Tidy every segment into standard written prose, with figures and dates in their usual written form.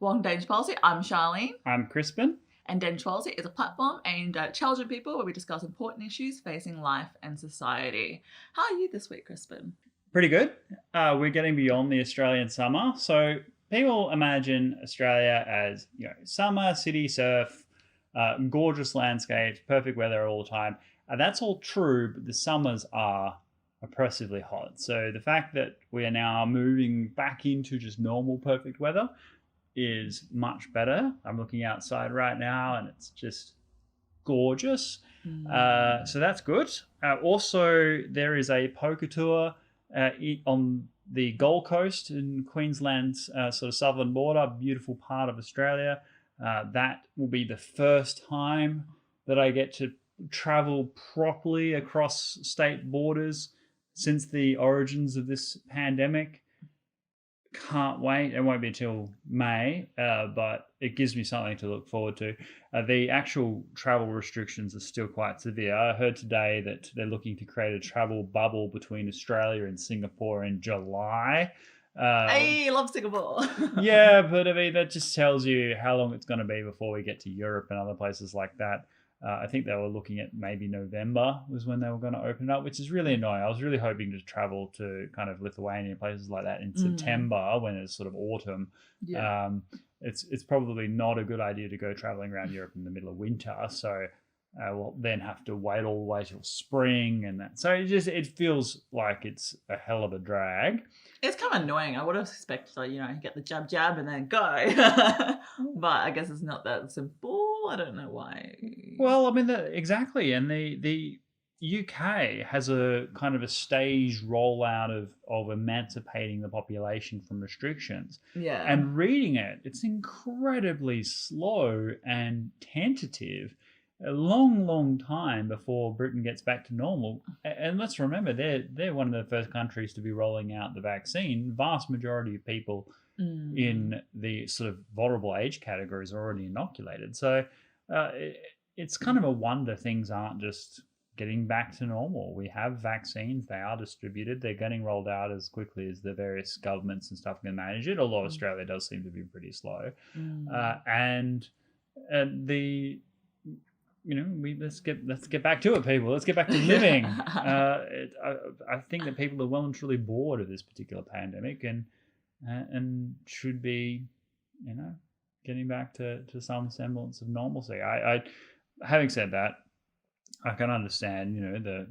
Welcome to Danish Policy. I'm Charlene. I'm Crispin. And Danish Policy is a platform aimed at challenging people where we discuss important issues facing life and society. How are you this week, Crispin? Pretty good. We're getting beyond the Australian summer. So people imagine Australia as, summer, city, surf, gorgeous landscapes, perfect weather all the time. That's all true, but the summers are oppressively hot. So the fact that we are now moving back into just normal perfect weather is much better. I'm looking outside right now and it's just gorgeous. So that's good. Also, there is a poker tour on the Gold Coast in Queensland's sort of southern border, beautiful part of Australia. That will be the first time that I get to travel properly across state borders since the origins of this pandemic. Can't wait. It won't be until May, but it gives me something to look forward to. The actual travel restrictions are still quite severe. I heard today that they're looking to create a travel bubble between Australia and Singapore in July. Hey, love Singapore. Yeah, but I mean, that just tells you how long it's going to be before we get to Europe and other places like that. I think they were looking at maybe November was when they were going to open it up, which is really annoying. I was really hoping to travel to kind of Lithuania, places like that in September when it's sort of autumn. Yeah. It's probably not a good idea to go traveling around Europe in the middle of winter. So we'll then have to wait all the way till spring and that. So it feels like it's a hell of a drag. It's kind of annoying. I would have expected, get the jab and then go. But I guess it's not that simple. I don't know why. Well, I mean, exactly. And the UK has a kind of a staged rollout of emancipating the population from restrictions. Yeah. And reading it, it's incredibly slow and tentative. A long, long time before Britain gets back to normal. And let's remember, they're one of the first countries to be rolling out the vaccine. Vast majority of people in the sort of vulnerable age categories are already inoculated. So it's kind of a wonder things aren't just getting back to normal. We have vaccines. They are distributed. They're getting rolled out as quickly as the various governments and stuff can manage it, although Australia does seem to be pretty slow. Let's get back to it, people. Let's get back to living. I think that people are well and truly bored of this particular pandemic and should be, getting back to some semblance of normalcy. I having said that, I can understand, the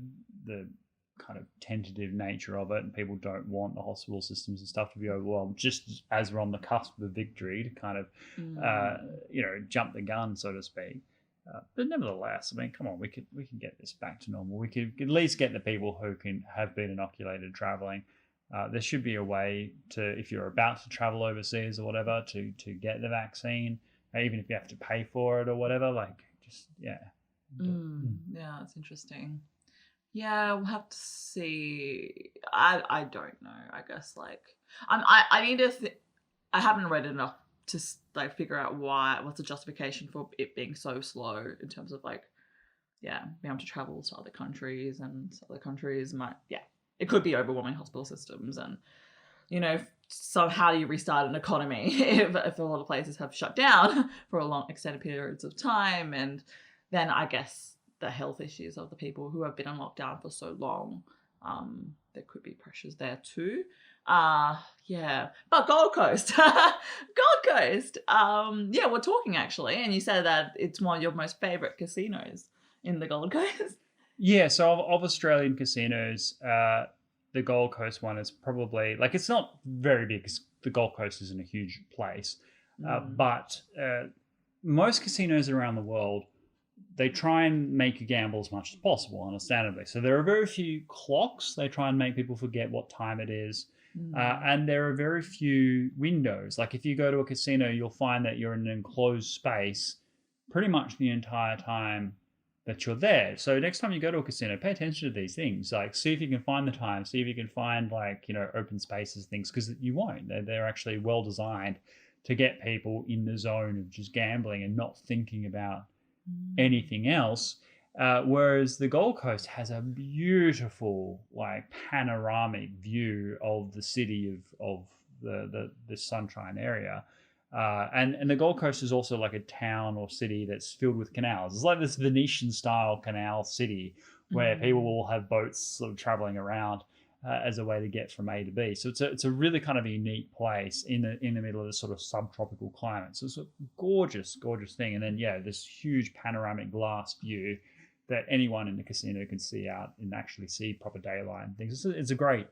kind of tentative nature of it, and people don't want the hospital systems and stuff to be overwhelmed, just as we're on the cusp of victory to kind of, jump the gun, so to speak. But nevertheless, I mean, come on, we can get this back to normal. We could at least get the people who have been inoculated traveling. There should be a way to, if you're about to travel overseas or whatever, to get the vaccine, even if you have to pay for it or whatever. Yeah, it's interesting. Yeah, we'll have to see. I don't know. I guess I need to. I haven't read enough to figure out what's the justification for it being so slow in terms of being able to travel to other countries, and other countries might it could be overwhelming hospital systems, and so how do you restart an economy if a lot of places have shut down for a long extended periods of time, and then I guess the health issues of the people who have been on lockdown for so long, there could be pressures there too. But Gold Coast, we're talking actually, and you said that it's one of your most favorite casinos in the Gold Coast. Yeah, so of Australian casinos, the Gold Coast one is probably, it's not very big because the Gold Coast isn't a huge place, but most casinos around the world, they try and make you gamble as much as possible, understandably. So there are very few clocks. They try and make people forget what time it is. And there are very few windows. Like if you go to a casino, you'll find that you're in an enclosed space pretty much the entire time that you're there. So next time you go to a casino, pay attention to these things. See if you can find the time. See if you can find open spaces, things, because you won't. They're actually well designed to get people in the zone of just gambling and not thinking about anything else. Whereas the Gold Coast has a beautiful, panoramic view of the city of the Sunshine area. And the Gold Coast is also like a town or city that's filled with canals. It's like this Venetian style canal city where people will have boats sort of traveling around as a way to get from A to B. So it's a really kind of unique place in the middle of this sort of subtropical climate. So it's a gorgeous thing. And then this huge panoramic glass view that anyone in the casino can see out and actually see proper daylight and things. It's a great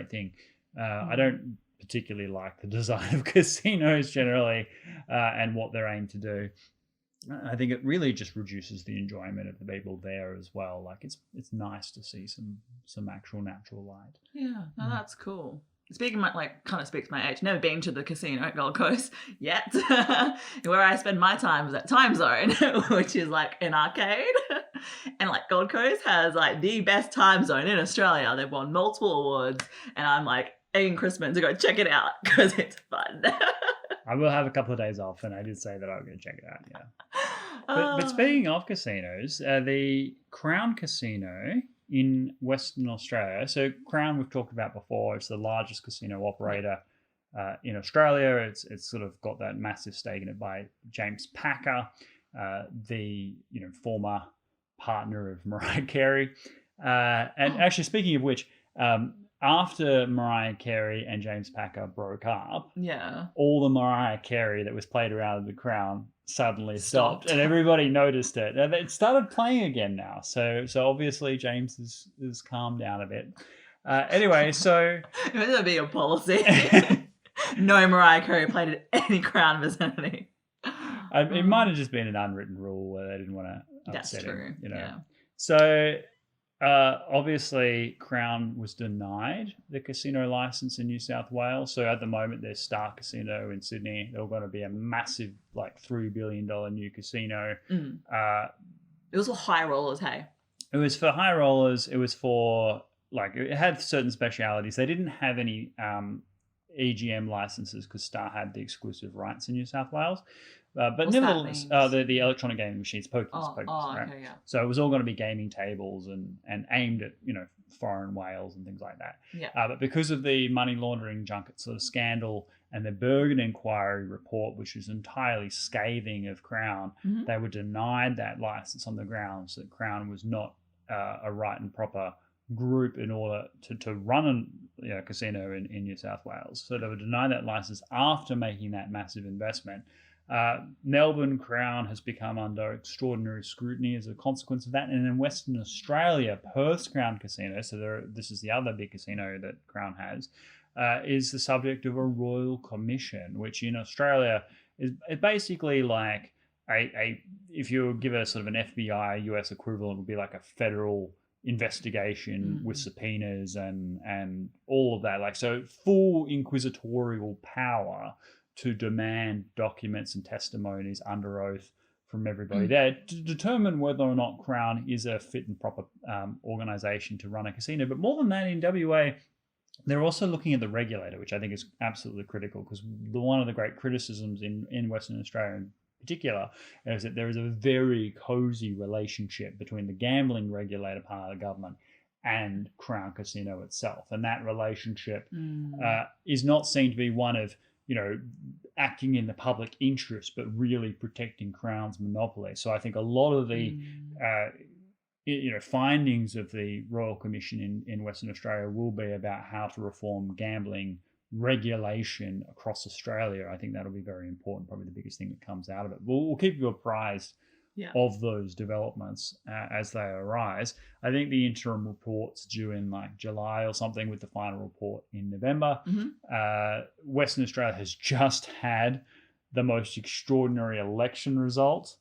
thing. I don't particularly like the design of casinos generally and what they're aimed to do. I think it really just reduces the enjoyment of the people there as well. Like it's nice to see some actual natural light. Yeah, no, that's cool. Speaking kind of speaks my age. Never been to the casino at Gold Coast yet. Where I spend my time is at Time Zone, which is like an arcade. And like Gold Coast has like the best time zone in Australia. They've won multiple awards, and I'm like egging Crispin to go check it out because it's fun. I will have a couple of days off, and I did say that I was going to check it out. Yeah. But speaking of casinos, the Crown Casino in Western Australia. So Crown we've talked about before. It's the largest casino operator in Australia. It's sort of got that massive stake in it by James Packer, the former partner of Mariah Carey. And actually, speaking of which, after Mariah Carey and James Packer broke up, all the Mariah Carey that was played around the Crown suddenly stopped, and everybody noticed it. And it started playing again now. So obviously James is calmed down a bit. Anyway, so it would be a policy. No Mariah Carey played at any Crown vicinity. It might have just been an unwritten rule where they didn't want to upset him. Yeah. So obviously Crown was denied the casino license in New South Wales. So at the moment there's Star Casino in Sydney. They're going to be a massive like $3 billion new casino. It was for high rollers, hey? It was for high rollers. It was for like, it had certain specialities. They didn't have any EGM licenses because Star had the exclusive rights in New South Wales. But nevertheless, the electronic gaming machines, pokers, right? Okay, yeah. So it was all going to be gaming tables and aimed at foreign whales and things like that. Yeah. But because of the money laundering junket sort of scandal and the Bergen inquiry report, which was entirely scathing of Crown, they were denied that license on the grounds that Crown was not a right and proper group in order to run a casino in New South Wales. So they were denied that license after making that massive investment. Melbourne Crown has become under extraordinary scrutiny as a consequence of that. And in Western Australia, Perth's Crown Casino, so this is the other big casino that Crown has, is the subject of a royal commission, which in Australia is basically like if you give a sort of an FBI US equivalent, would be like a federal investigation with subpoenas and all of that. Like, so full inquisitorial power to demand documents and testimonies under oath from everybody there to determine whether or not Crown is a fit and proper organisation to run a casino. But more than that, in WA, they're also looking at the regulator, which I think is absolutely critical, because one of the great criticisms in Western Australia in particular is that there is a very cosy relationship between the gambling regulator part of the government and Crown Casino itself. And that relationship is not seen to be one of acting in the public interest, but really protecting Crown's monopoly. So I think a lot of the, findings of the Royal Commission in Western Australia will be about how to reform gambling regulation across Australia. I think that'll be very important, probably the biggest thing that comes out of it. We'll keep you apprised of those developments as they arise. I think the interim report's due in like July or something, with the final report in November. Western Australia has just had the most extraordinary election result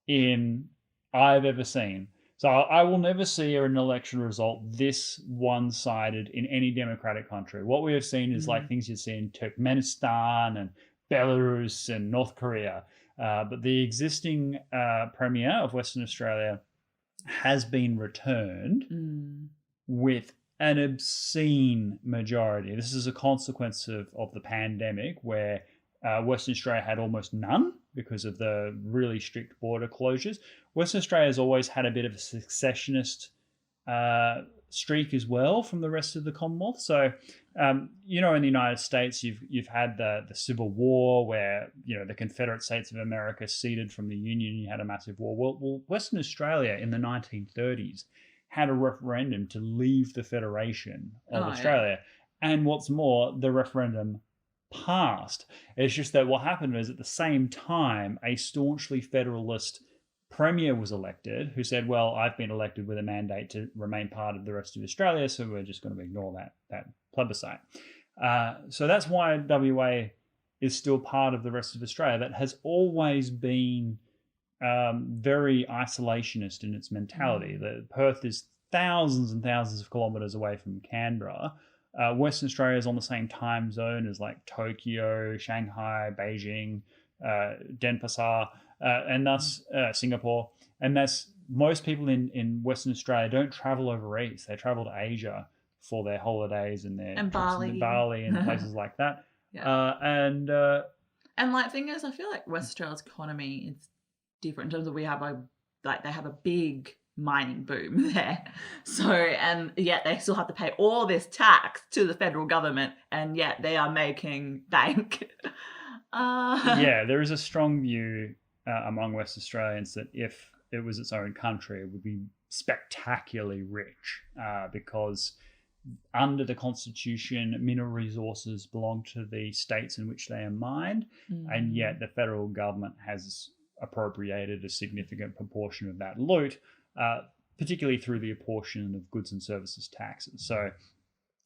I've ever seen. So I will never see an election result this one-sided in any democratic country. What we have seen is like things you see in Turkmenistan and Belarus and North Korea. But the existing Premier of Western Australia has been returned with an obscene majority. This is a consequence of the pandemic, where Western Australia had almost none because of the really strict border closures. Western Australia has always had a bit of a secessionist streak as well from the rest of the Commonwealth. So You know, in the United States, you've had the Civil War, where the Confederate States of America ceded from the Union. You had a massive war. Well, Western Australia in the 1930s had a referendum to leave the Federation of Australia, and what's more, the referendum passed. It's just that what happened was, at the same time, a staunchly federalist premier was elected, who said, well, I've been elected with a mandate to remain part of the rest of Australia, so we're just going to ignore that plebiscite. So that's why WA is still part of the rest of Australia. That has always been very isolationist in its mentality. Perth is thousands and thousands of kilometres away from Canberra. Western Australia is on the same time zone as like Tokyo, Shanghai, Beijing, Denpasar, and thus Singapore. And that's, most people in Western Australia don't travel over east. They travel to Asia for their holidays and their Bali and places like that. And like, thing is, I feel like West Australia's economy is different in terms of they have a big mining boom there. So, and yet they still have to pay all this tax to the federal government, and yet they are making bank. There is a strong view among West Australians that if it was its own country, it would be spectacularly rich, because under the Constitution, mineral resources belong to the states in which they are mined, and yet the federal government has appropriated a significant proportion of that loot, particularly through the apportionment of goods and services taxes. So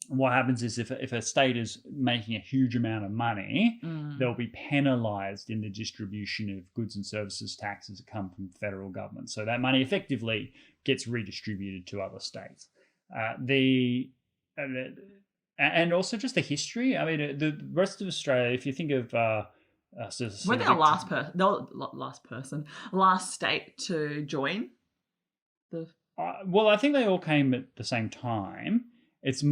what happens is, if a state is making a huge amount of money, they'll be penalised in the distribution of goods and services taxes that come from the federal government. So that money effectively gets redistributed to other states. And also just the history. I mean, the rest of Australia, if you think of... We're the last state to join the... well, I think they all came at the same time. It's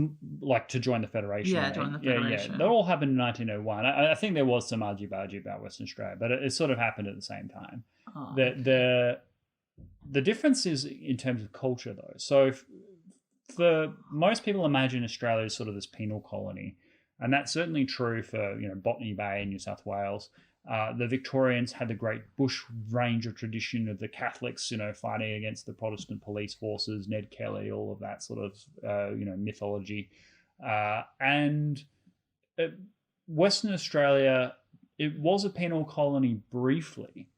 like to join the Federation. Yeah, join the Federation. Yeah. That all happened in 1901. I think there was some argy-bargy about Western Australia, but it sort of happened at the same time. Oh. The difference is in terms of culture, though. So for most people, imagine Australia as sort of this penal colony, and that's certainly true for Botany Bay in New South Wales. The Victorians had the great bush range of tradition of the Catholics, fighting against the Protestant police forces, Ned Kelly, all of that sort of, mythology. And Western Australia, it was a penal colony briefly,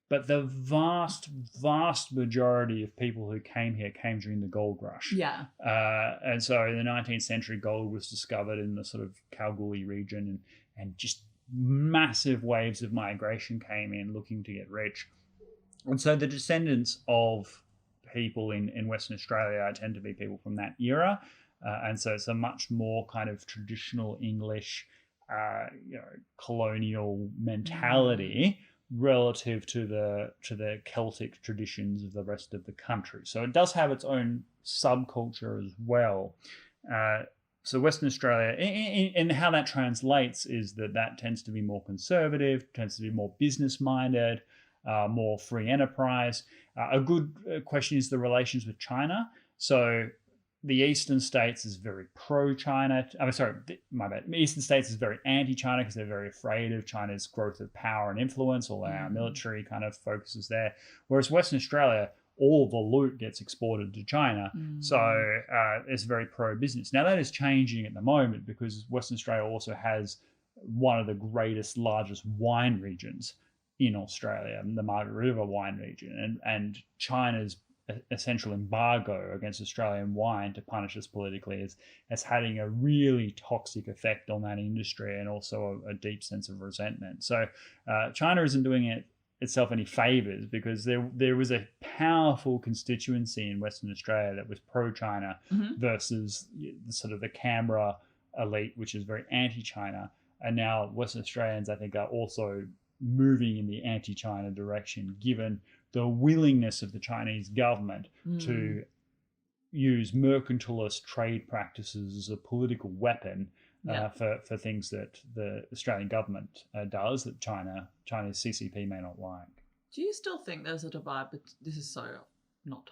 but the vast, vast majority of people who came here came during the gold rush. Yeah. And so in the 19th century, gold was discovered in the sort of Kalgoorlie region, and just massive waves of migration came in looking to get rich. And so the descendants of people in Western Australia tend to be people from that era. And so it's a much more kind of traditional English, colonial mentality relative to the Celtic traditions of the rest of the country. So it does have its own subculture as well. So Western Australia, and how that translates is that tends to be more conservative, tends to be more business-minded, more free enterprise. A good question is the relations with China. So the eastern states is very pro-China. Eastern states is very anti-China because they're very afraid of China's growth of power and influence. All our military kind of focuses there. Whereas Western Australia, all the loot gets exported to China. So it's very pro-business. Now, that is changing at the moment because Western Australia also has one of the largest wine regions in Australia, the Margaret River wine region. And China's essential embargo against Australian wine to punish us politically is having a really toxic effect on that industry, and also a deep sense of resentment. So China isn't doing itself any favors, because there was a powerful constituency in Western Australia that was pro-China versus sort of the Canberra elite, which is very anti-China. And now Western Australians, I think, are also moving in the anti-China direction, given the willingness of the Chinese government to use mercantilist trade practices as a political weapon for things that the Australian government does that China's CCP may not like. Do you still think there's a divide? But this is so not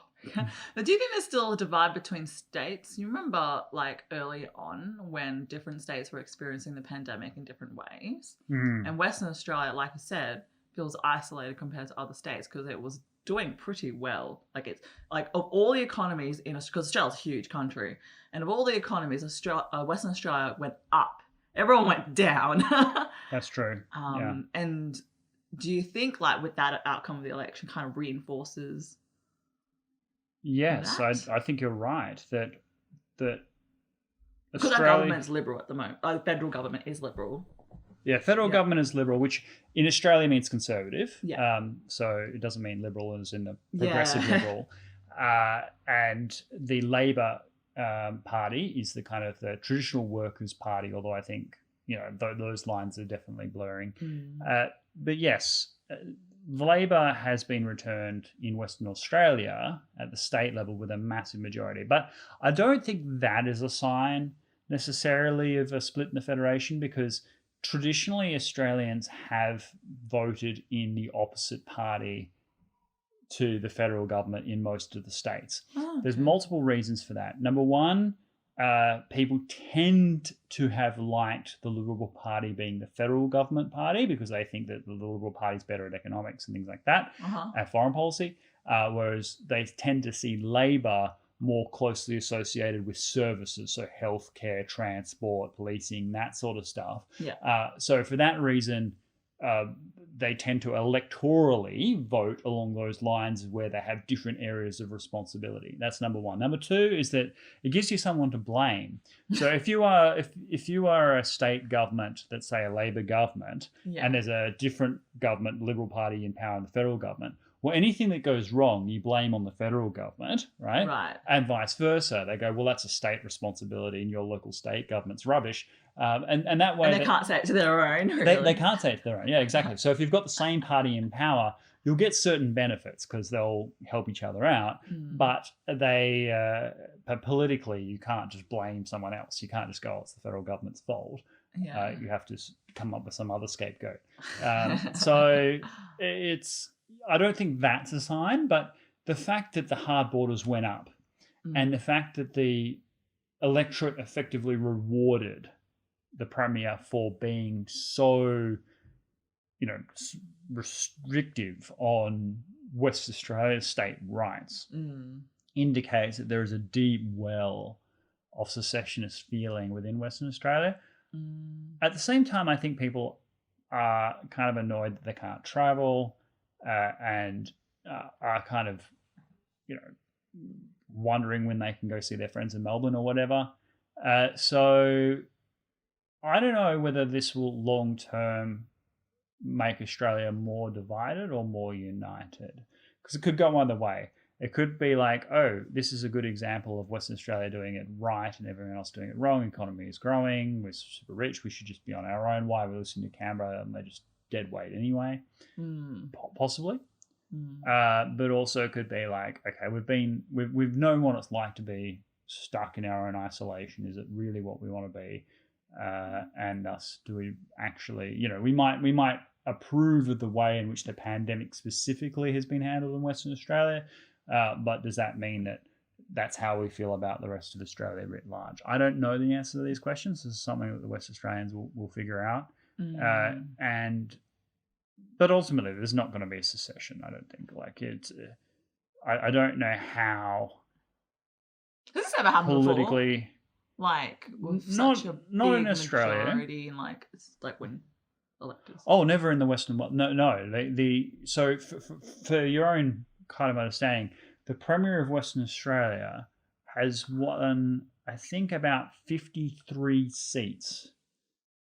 But do you think there's still a divide between states? You remember, like, early on when different states were experiencing the pandemic in different ways, and Western Australia, like I said, feels isolated compared to other states because it was doing pretty well. Like, it's like, of all the economies in Australia, because Australia's a huge country, and of all the economies, Western Australia went up. Everyone went down. That's true. Yeah. And do you think, like, with that outcome of the election, kind of reinforces? Yes, I think you're right that because our government's liberal at the moment. The federal government is liberal. Yeah, federal government is liberal, which in Australia means conservative. Yeah. So it doesn't mean liberal as in the progressive liberal. And the Labor Party is the kind of the traditional workers' party, although I think, those lines are definitely blurring. But yes, Labor has been returned in Western Australia at the state level with a massive majority. But I don't think that is a sign necessarily of a split in the Federation, because traditionally Australians have voted in the opposite party to the federal government in most of the states. There's multiple reasons for that. Number one, people tend to have liked the Liberal Party being the federal government party because they think that the Liberal Party is better at economics and things like that, and foreign policy, whereas they tend to see Labor more closely associated with services, so healthcare, transport, policing, that sort of stuff. So for that reason, they tend to electorally vote along those lines where they have different areas of responsibility. That's number one. Number two is that it gives you someone to blame. So if you are a state government that's, say, a Labor government, and there's a different government, Liberal Party in power in the federal government, well, anything that goes wrong, you blame on the federal government, right? Right. And vice versa. They go, well, that's a state responsibility and your local state government's rubbish. And that way... And they can't say it to their own, really. They can't say it to their own, yeah, exactly. So if you've got the same party in power, you'll get certain benefits because they'll help each other out. But politically, you can't just blame someone else. You can't just go, oh, it's the federal government's fault. You have to come up with some other scapegoat. So I don't think that's a sign, but the fact that the hard borders went up and the fact that the electorate effectively rewarded the Premier for being so, restrictive on West Australia's state rights indicates that there is a deep well of secessionist feeling within Western Australia. At the same time, I think people are kind of annoyed that they can't travel, and are kind of, wondering when they can go see their friends in Melbourne or whatever. So I don't know whether this will long term make Australia more divided or more united, because it could go either way. It could be like, oh, this is a good example of Western Australia doing it right and everyone else doing it wrong. Economy is growing. We're super rich. We should just be on our own. Why are we listening to Canberra? And they're just dead weight anyway. Possibly. But also it could be like, okay, we've known what it's like to be stuck in our own isolation. Is it really what we want to be? And thus, do we actually, we might approve of the way in which the pandemic specifically has been handled in Western Australia, but does that mean that that's how we feel about the rest of Australia writ large? I don't know the answer to these questions. This is something that the West Australians will figure out. But ultimately, there's not going to be a secession, I don't think. Like, it's... I don't know how... Has this ever happened politically... before? Like, with not such a not big in Australia. majority and, like, it's like when electors... Oh, never in the Western world. No. So for your own kind of understanding, the Premier of Western Australia has won, I think, about 53 seats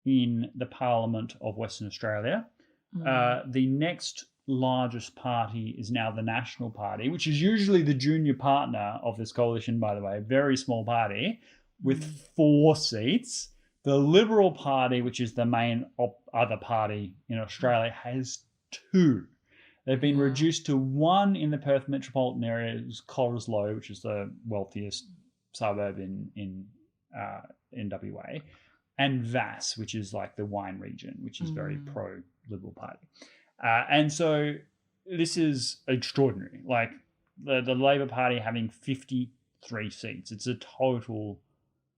in the Parliament of Western Australia. The next largest party is now the National Party, which is usually the junior partner of this coalition, by the way, a very small party with 4 seats. The Liberal Party, which is the main other party in Australia, has 2. They've been reduced to 1 in the Perth metropolitan area, Corslow, which is the wealthiest suburb in WA, and Vass, which is like the wine region, which is very pro-Liberal Party. And so this is extraordinary. Like, the Labor Party having 53 seats. It's a total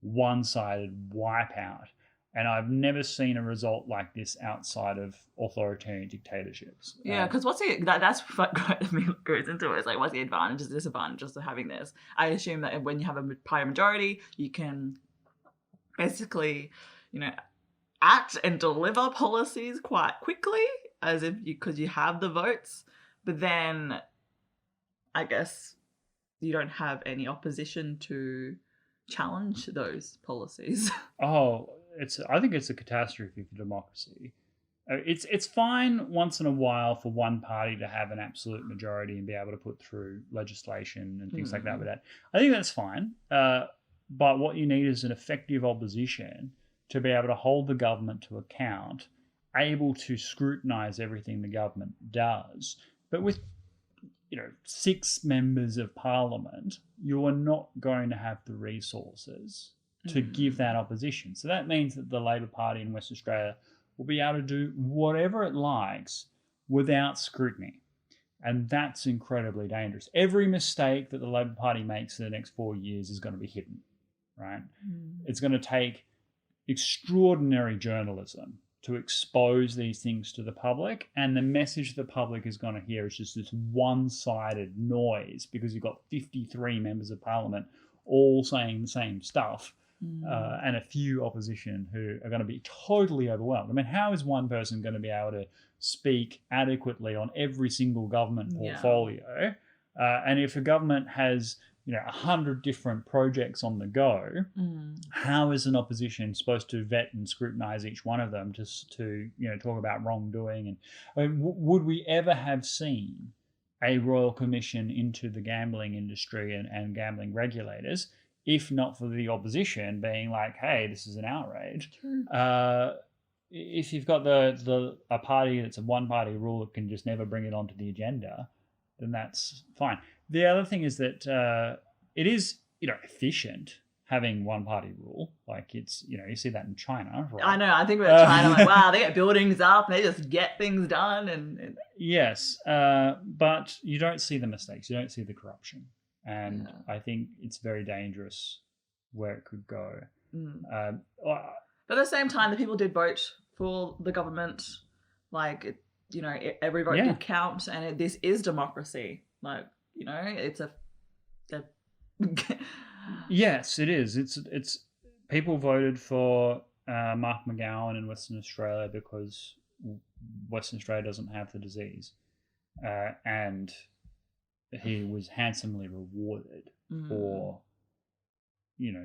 one-sided wipeout. And I've never seen a result like this outside of authoritarian dictatorships. Yeah, because that's what goes into it. It's like, what's the advantages, disadvantages of having this? I assume that when you have a party majority, you can basically, act and deliver policies quite quickly, as if because you have the votes. But then, I guess you don't have any opposition to challenge those policies. Oh, I think it's a catastrophe for democracy. It's fine once in a while for one party to have an absolute majority and be able to put through legislation and things like that with that. I think that's fine. But what you need is an effective opposition to be able to hold the government to account, able to scrutinize everything the government does. But with 6 members of parliament, you are not going to have the resources to give that opposition. So that means that the Labor Party in Western Australia will be able to do whatever it likes without scrutiny. And that's incredibly dangerous. Every mistake that the Labor Party makes in the next 4 years is going to be hidden, right? It's going to take extraordinary journalism to expose these things to the public, and the message the public is going to hear is just this one-sided noise because you've got 53 members of parliament all saying the same stuff, and a few opposition who are going to be totally overwhelmed. I mean, how is one person going to be able to speak adequately on every single government portfolio? And if a government has 100 different projects on the go, how is an opposition supposed to vet and scrutinize each one of them to talk about wrongdoing? And would we ever have seen a royal commission into the gambling industry and gambling regulators if not for the opposition being like, hey, this is an outrage? If you've got a party that's a one-party rule that can just never bring it onto the agenda, then that's fine. The other thing is that it is, efficient having one-party rule. Like it's, you see that in China, right? I know. I think about China, like, wow, they get buildings up, and they just get things done. And yes, but you don't see the mistakes. You don't see the corruption. And I think it's very dangerous where it could go. But at the same time, the people did vote for the government. Like, every vote did count, and this is democracy. Like, it's a yes, it is. It's people voted for Mark McGowan in Western Australia because Western Australia doesn't have the disease, and he was handsomely rewarded for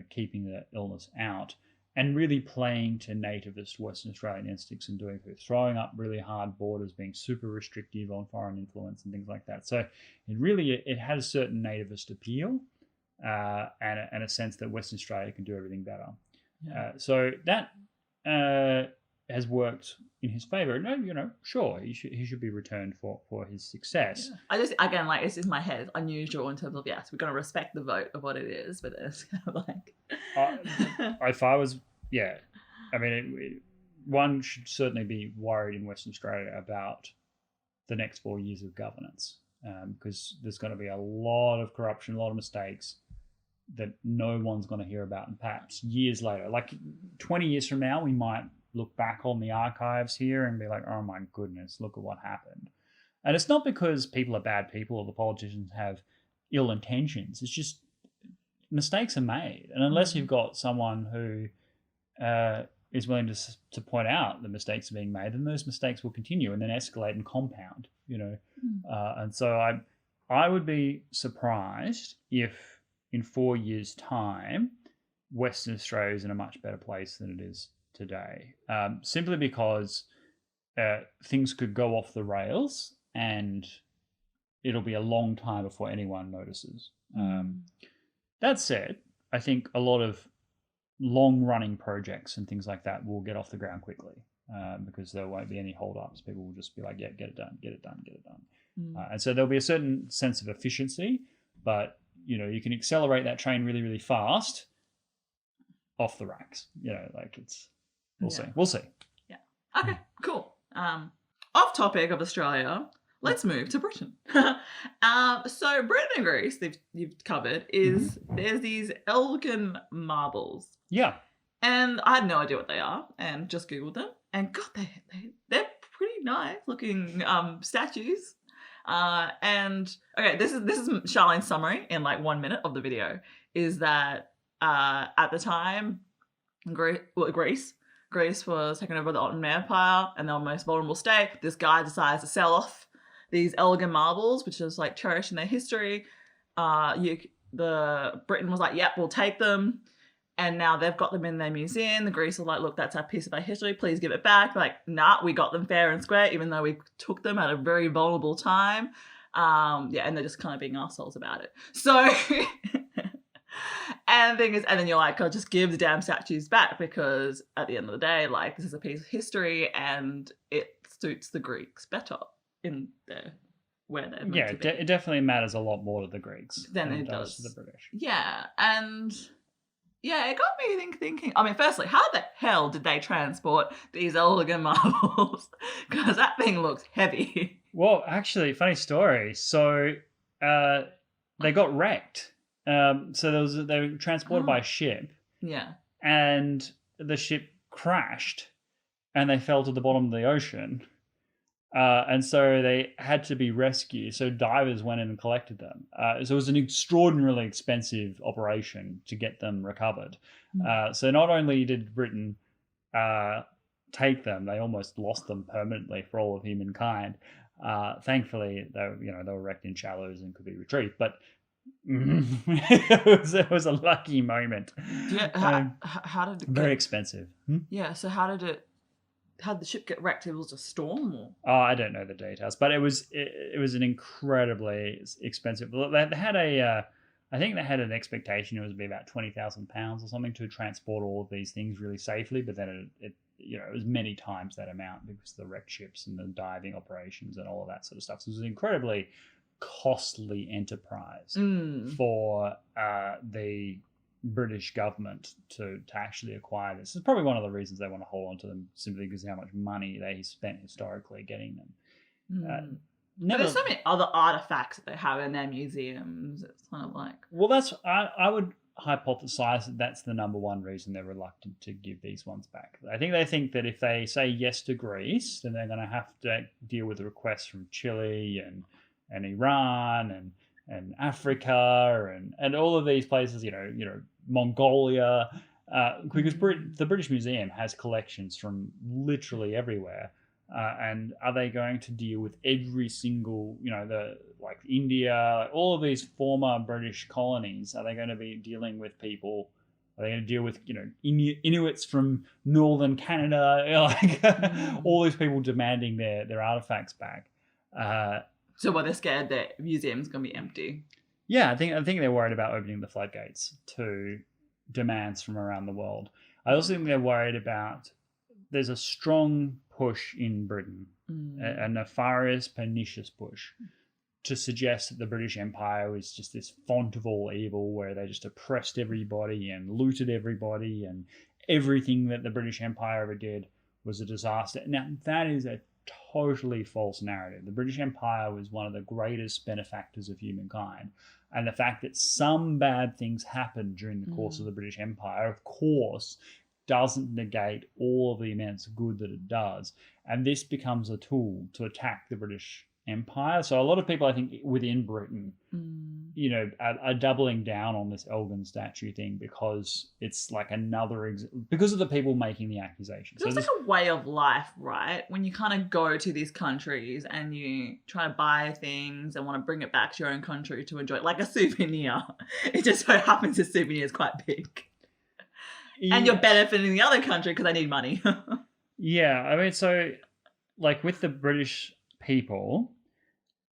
keeping the illness out and really playing to nativist Western Australian instincts and doing things, throwing up really hard borders, being super restrictive on foreign influence and things like that. So it had a certain nativist appeal, and a sense that Western Australia can do everything better. So that has worked in his favour. No, sure, he should be returned for his success. Yeah. I just, again, like, it's in my head, it's unusual in terms of, yes, we're going to respect the vote of what it is, but it's kind of like... if I was, I mean, one should certainly be worried in Western Australia about the next 4 years of governance, because there's going to be a lot of corruption, a lot of mistakes that no one's going to hear about, and perhaps years later, like 20 years from now, we might look back on the archives here and be like, oh my goodness, look at what happened. And it's not because people are bad people or the politicians have ill intentions. It's just mistakes are made. And unless you've got someone who is willing to point out the mistakes are being made, then those mistakes will continue and then escalate and compound, and so I would be surprised if in 4 years' time, Western Australia is in a much better place than it is today, simply because things could go off the rails and it'll be a long time before anyone notices. That said, I think a lot of long-running projects and things like that will get off the ground quickly, because there won't be any hold-ups. People will just be like, yeah, get it done, get it done, get it done. And so there'll be a certain sense of efficiency, but you can accelerate that train really, really fast off the racks. We'll see. Yeah. Okay, cool. Off topic of Australia, let's move to Britain. So Britain and Greece, you've covered, is there's these Elgin marbles. Yeah. And I had no idea what they are, and just Googled them. And God, they're pretty nice looking statues. And okay, this is Charlene's summary in like 1 minute of the video. Is that at the time, Greece was taken over by the Ottoman Empire, and they were the most vulnerable state. This guy decides to sell off these Elgin marbles, which is like cherished in their history. Britain was like, "Yep, we'll take them." And now they've got them in their museum. The Greece are like, look, that's a piece of our history. Please give it back. Like, nah, we got them fair and square, even though we took them at a very vulnerable time. And they're just kind of being assholes about it. So, and the thing is, and then you're like, oh, just give the damn statues back, because at the end of the day, like, this is a piece of history and it suits the Greeks better in where they're meant to be. It definitely matters a lot more to the Greeks than it does to the British. Yeah, and... yeah, it got me thinking. I mean, firstly, how the hell did they transport these Elgin marbles? Because that thing looks heavy. Well, actually, funny story. So they got wrecked. So they were transported by a ship. Yeah. And the ship crashed and they fell to the bottom of the ocean. And so they had to be rescued. So divers went in and collected them. So it was an extraordinarily expensive operation to get them recovered. So not only did Britain take them, they almost lost them permanently for all of humankind. Thankfully, they were wrecked in shallows and could be retrieved. But it was a lucky moment. Yeah. How did it very expensive? Yeah. So how did the ship get wrecked? It was a storm, or? Oh, I don't know the details, but it was an incredibly expensive. They had I think they had an expectation it would be about £20,000 or something to transport all of these things really safely, but then it was many times that amount because of the wrecked ships and the diving operations and all of that sort of stuff. So it was an incredibly costly enterprise for the British government to actually acquire this. It's probably one of the reasons they want to hold on to them, simply because of how much money they spent historically getting them. But there's so many other artifacts that they have in their museums. It's kind of like... Well, I would hypothesize that that's the number one reason they're reluctant to give these ones back. They think that if they say yes to Greece, then they're going to have to deal with the requests from Chile and Iran and Africa and all of these places, Mongolia, because the British Museum has collections from literally everywhere. And are they going to deal with every single, India, all of these former British colonies? Are they going to be dealing with people? Are they going to deal with, Inuits from northern Canada? All these people demanding their artifacts back. So they're scared that museum's going to be empty? Yeah, I think they're worried about opening the floodgates to demands from around the world. I also think they're worried about there's a strong push in Britain, a nefarious, pernicious push, to suggest that the British Empire was just this font of all evil where they just oppressed everybody and looted everybody, and everything that the British Empire ever did was a disaster. Now, that is a totally false narrative. The British Empire was one of the greatest benefactors of humankind. And the fact that some bad things happened during the course of the British Empire, of course, doesn't negate all of the immense good that it does. And this becomes a tool to attack the British Empire. So a lot of people, I think, within Britain, are doubling down on this Elgin statue thing because it's like because of the people making the accusations. It's like a way of life, right? When you kind of go to these countries and you try to buy things and want to bring it back to your own country to enjoy it, like a souvenir. It just so happens a souvenir is quite big. Yeah. And you're benefiting the other country because they need money. Yeah, I mean, so like with the British people,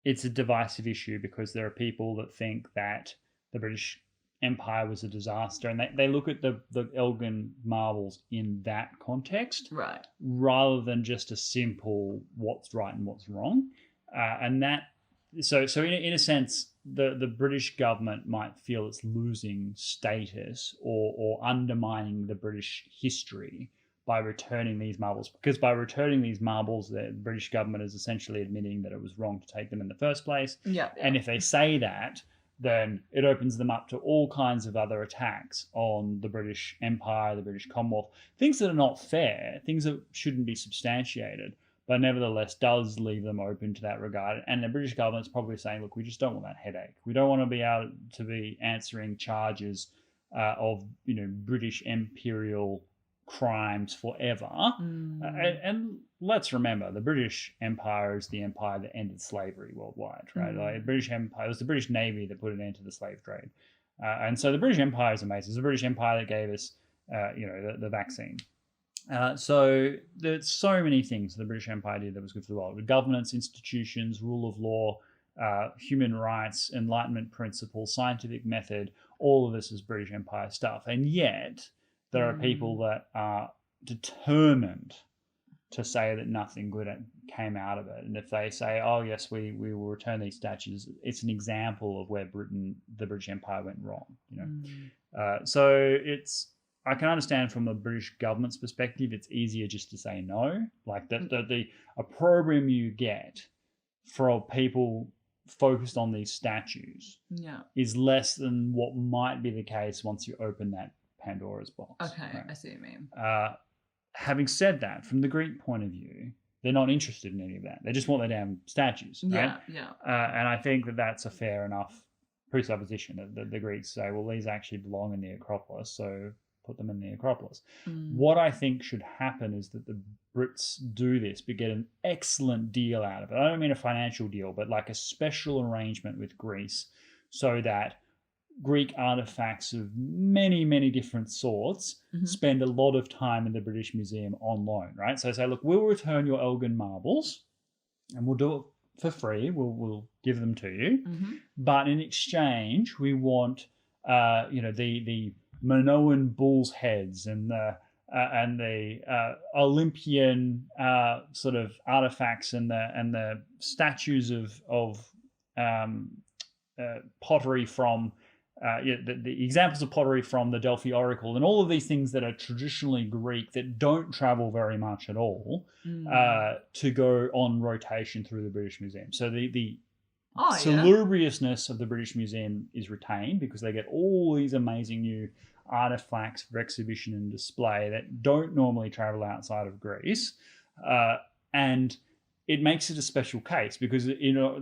it's a divisive issue because there are people that think that the British Empire was a disaster, and they look at the Elgin marbles in that context, right? Rather than just a simple what's right and what's wrong, and that. So in a sense, the British government might feel it's losing status or undermining the British history by returning these marbles, because by returning these marbles, the British government is essentially admitting that it was wrong to take them in the first place. Yeah. And if they say that, then it opens them up to all kinds of other attacks on the British Empire, the British Commonwealth, things that are not fair, things that shouldn't be substantiated, but nevertheless does leave them open to that regard. And the British government's probably saying, look, we just don't want that headache. We don't want to be able to be answering charges of, British imperial crimes forever. And let's remember, the British Empire is the empire that ended slavery worldwide, right? Like the British Empire, it was the British Navy that put an end to the slave trade. And so the British Empire is amazing. It's the British Empire that gave us, the vaccine. So there's so many things the British Empire did that was good for the world. The governance, institutions, rule of law, human rights, Enlightenment principles, scientific method, all of this is British Empire stuff. And yet there are people that are determined to say that nothing good came out of it. And if they say, oh, yes, we will return these statues, it's an example of where the British Empire went wrong. So I can understand from the British government's perspective, it's easier just to say no. Like the opprobrium you get for people focused on these statues is less than what might be the case once you open that Pandora's box. Okay, right? I see what you mean. Having said that, from the Greek point of view, they're not interested in any of that. They just want their damn statues. Right? Yeah. And I think that that's a fair enough presupposition that the Greeks say, well, these actually belong in the Acropolis, so put them in the Acropolis. What I think should happen is that the Brits do this, but get an excellent deal out of it. I don't mean a financial deal, but like a special arrangement with Greece so that Greek artifacts of many, many different sorts spend a lot of time in the British Museum on loan, right? So say, look, we'll return your Elgin marbles and we'll do it for free. We'll give them to you. But in exchange, we want, the Minoan bull's heads and the Olympian sort of artifacts and the statues of pottery from the examples of pottery from the Delphi Oracle and all of these things that are traditionally Greek that don't travel very much at all to go on rotation through the British Museum. So the salubriousness of the British Museum is retained because they get all these amazing new artifacts for exhibition and display that don't normally travel outside of Greece. And it makes it a special case because,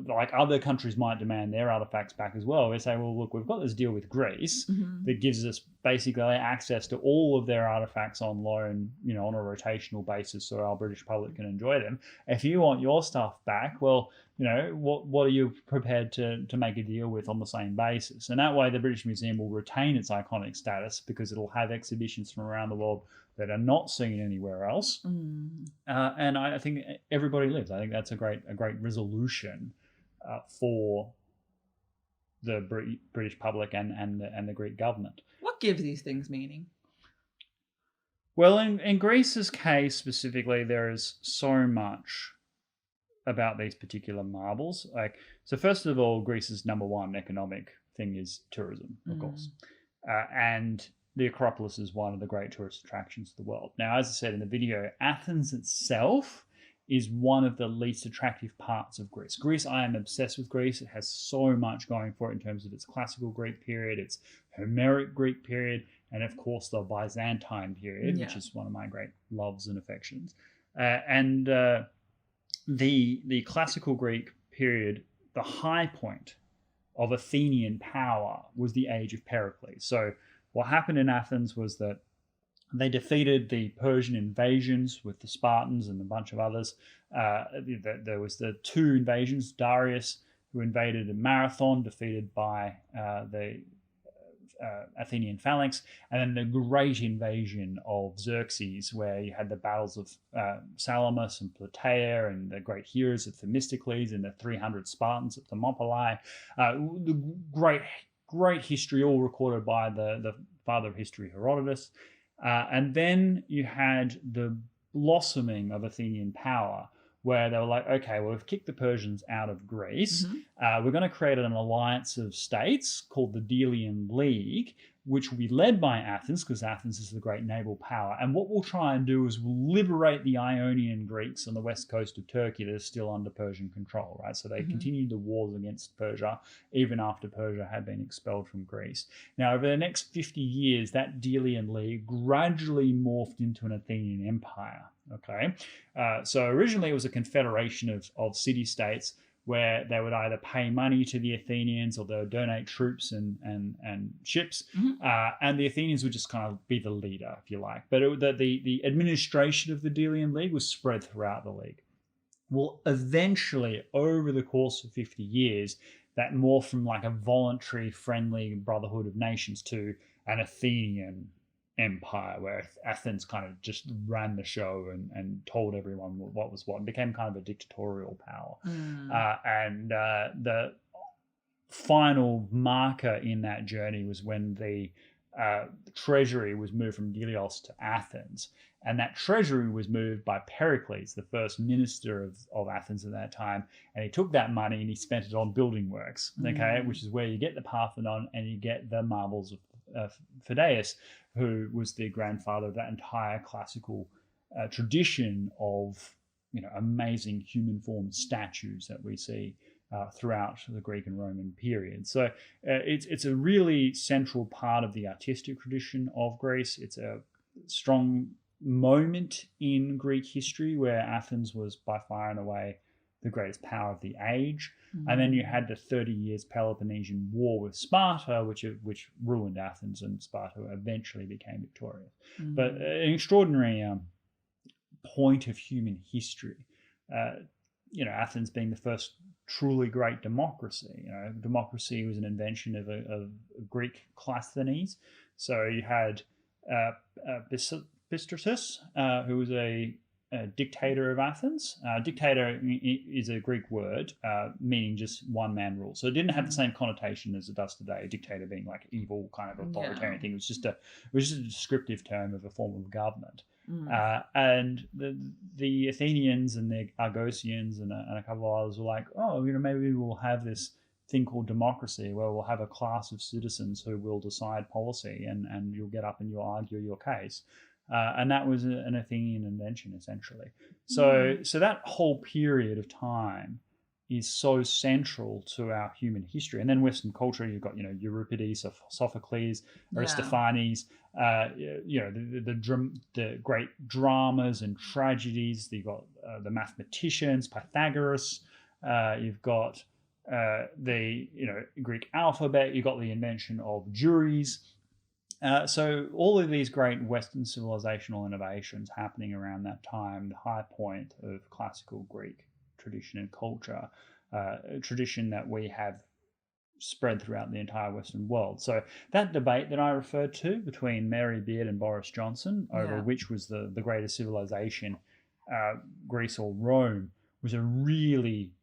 like other countries might demand their artifacts back as well. They say, well, look, we've got this deal with Greece that gives us basically access to all of their artifacts on loan, on a rotational basis so our British public can enjoy them. If you want your stuff back, well, what are you prepared to make a deal with on the same basis? And that way the British Museum will retain its iconic status because it'll have exhibitions from around the world that are not seen anywhere else. And I think everybody lives. I think that's a great resolution for the British public and the Greek government. What gives these things meaning? Well, in Greece's case specifically, there is so much about these particular marbles. So first of all, Greece's number one economic thing is tourism, of course. And the Acropolis is one of the great tourist attractions of the world. Now, as I said in the video, Athens itself is one of the least attractive parts of Greece. I am obsessed with Greece. It has so much going for it in terms of its classical Greek period, its Homeric Greek period, and of course the Byzantine period, which is one of my great loves and affections. The classical Greek period, the high point of Athenian power was the age of Pericles. So what happened in Athens was that they defeated the Persian invasions with the Spartans and a bunch of others. There was the two invasions, Darius, who invaded in Marathon, defeated by the Athenian phalanx, and then the great invasion of Xerxes, where you had the battles of Salamis and Plataea and the great heroes of Themistocles and the 300 Spartans at Thermopylae. The great history, all recorded by the father of history, Herodotus. And then you had the blossoming of Athenian power, where they were like, okay, well, we've kicked the Persians out of Greece. We're going to create an alliance of states called the Delian League which will be led by Athens, because Athens is the great naval power. And what we'll try and do is we'll liberate the Ionian Greeks on the west coast of Turkey that are still under Persian control, right? So they continued the wars against Persia, even after Persia had been expelled from Greece. Now, over the next 50 years, that Delian League gradually morphed into an Athenian empire, okay? So originally it was a confederation of city-states where they would either pay money to the Athenians or they would donate troops and ships. And the Athenians would just kind of be the leader, if you like. But the administration of the Delian League was spread throughout the league. Well, eventually, over the course of 50 years, that morphed from like a voluntary, friendly brotherhood of nations to an Athenian empire, where Athens kind of just ran the show and told everyone what was what, and became kind of a dictatorial power. And the final marker in that journey was when the treasury was moved from Delios to Athens, and that treasury was moved by Pericles, the first minister of Athens at that time, and he took that money and he spent it on building works, okay, which is where you get the Parthenon and you get the marbles of Phidias, who was the grandfather of that entire classical tradition of, you know, amazing human formed statues that we see throughout the Greek and Roman period. So it's a really central part of the artistic tradition of Greece. It's a strong moment in Greek history where Athens was by far and away the greatest power of the age. And then you had the 30 years Peloponnesian War with Sparta, which ruined Athens, and Sparta eventually became victorious. But an extraordinary point of human history. You know, Athens being the first truly great democracy. You know, democracy was an invention of Greek Cleisthenes. So you had Pisistratus, who was a dictator of Athens. Dictator is a Greek word meaning just one man rule. So it didn't have the same connotation as it does today. A dictator being like evil kind of authoritarian thing. It was just a descriptive term of a form of government. And the Athenians and the Argosians and a couple of others were like, oh, you know, maybe we'll have this thing called democracy where we'll have a class of citizens who will decide policy, and you'll get up and you'll argue your case. And that was an Athenian invention, essentially. So that whole period of time is so central to our human history. And then Western culture, you've got, you know, Euripides, Sophocles, Aristophanes, you know, the great dramas and tragedies. You've got the mathematicians, Pythagoras. You've got the, you know, Greek alphabet. You've got the invention of juries. So all of these great Western civilizational innovations happening around that time, the high point of classical Greek tradition and culture, a tradition that we have spread throughout the entire Western world. So that debate that I referred to between Mary Beard and Boris Johnson over which was the greatest civilization, Greece or Rome, was a really,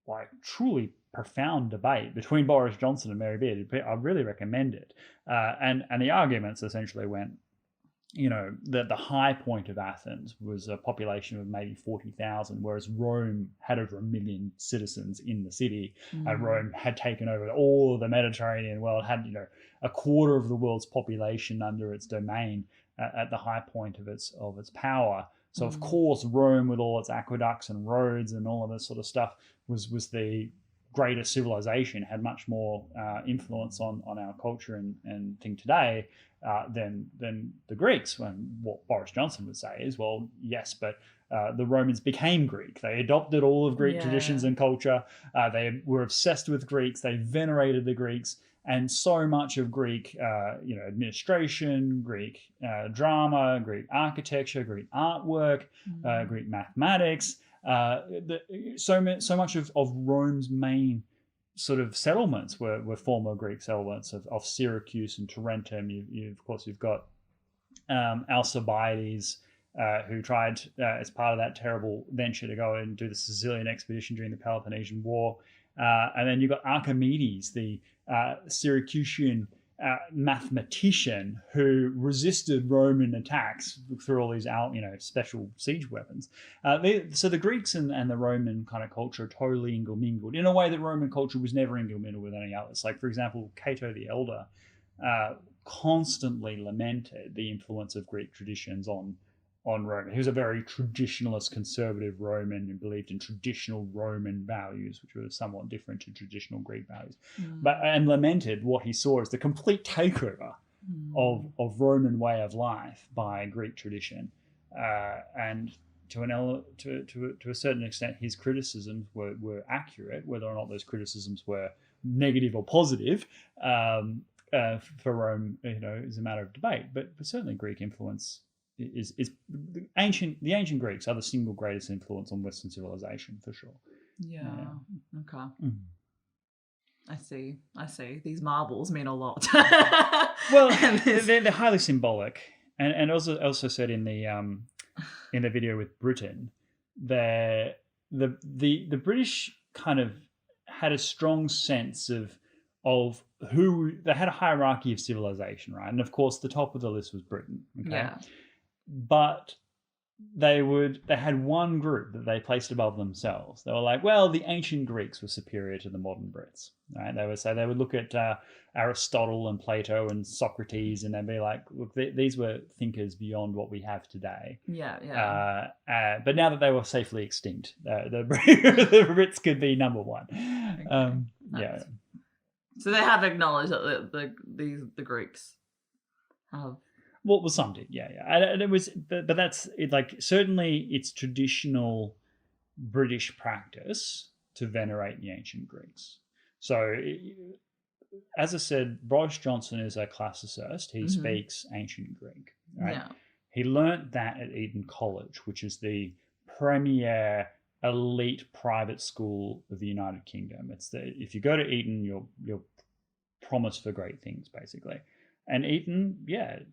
like, truly profound debate between Boris Johnson and Mary Beard. I really recommend it. And the arguments essentially went, you know, that the high point of Athens was a population of maybe 40,000, whereas Rome had over 1 million citizens in the city. And Rome had taken over all of the Mediterranean world, had, you know, a quarter of the world's population under its domain at the high point of its power. So of course Rome, with all its aqueducts and roads and all of this sort of stuff, was the greater civilization, had much more influence on our culture and thing today than the Greeks. When what Boris Johnson would say is, well, yes, but the Romans became Greek. They adopted all of Greek traditions and culture. They were obsessed with Greeks. They venerated the Greeks. And so much of Greek, you know, administration, Greek drama, Greek architecture, Greek artwork, Greek mathematics, so much of Rome's main sort of settlements were former Greek settlements of Syracuse and Tarentum. Of course, you've got Alcibiades, who tried, as part of that terrible venture, to go and do the Sicilian expedition during the Peloponnesian War. And then you've got Archimedes, the Syracusan mathematician who resisted Roman attacks through all these, you know, special siege weapons. So the Greeks and the Roman kind of culture are totally intermingled in a way that Roman culture was never intermingled with any others. Like, for example, Cato the Elder constantly lamented the influence of Greek traditions on Roman. He was a very traditionalist, conservative Roman who believed in traditional Roman values, which were somewhat different to traditional Greek values, and lamented what he saw as the complete takeover of Roman way of life by Greek tradition, and to a certain extent, his criticisms were accurate. Whether or not those criticisms were negative or positive for Rome, is a matter of debate. But certainly, Greek influence is the ancient Greeks are the single greatest influence on Western civilization for sure. Yeah. Okay. I see. These marbles mean a lot. Well, they're highly symbolic, and also said in the video with Britain, the British kind of had a strong sense of who they had a hierarchy of civilization, right? And of course, the top of the list was Britain. Okay? Yeah. But they had one group that they placed above themselves. They were like, well, the ancient Greeks were superior to the modern Brits. Right? They would look at Aristotle and Plato and Socrates, and they'd be like, look, these were thinkers beyond what we have today. Yeah. But now that they were safely extinct, the Brits could be number one. Okay. Yeah. So they have acknowledged that the Greeks have. Well, some did, yeah. And it was, but that's it. Like, certainly, it's traditional British practice to venerate the ancient Greeks. So, as I said, Boris Johnson is a classicist. He speaks ancient Greek. Right? Yeah. He learnt that at Eton College, which is the premier elite private school of the United Kingdom. If you go to Eton, you're promised for great things, basically. And Eton,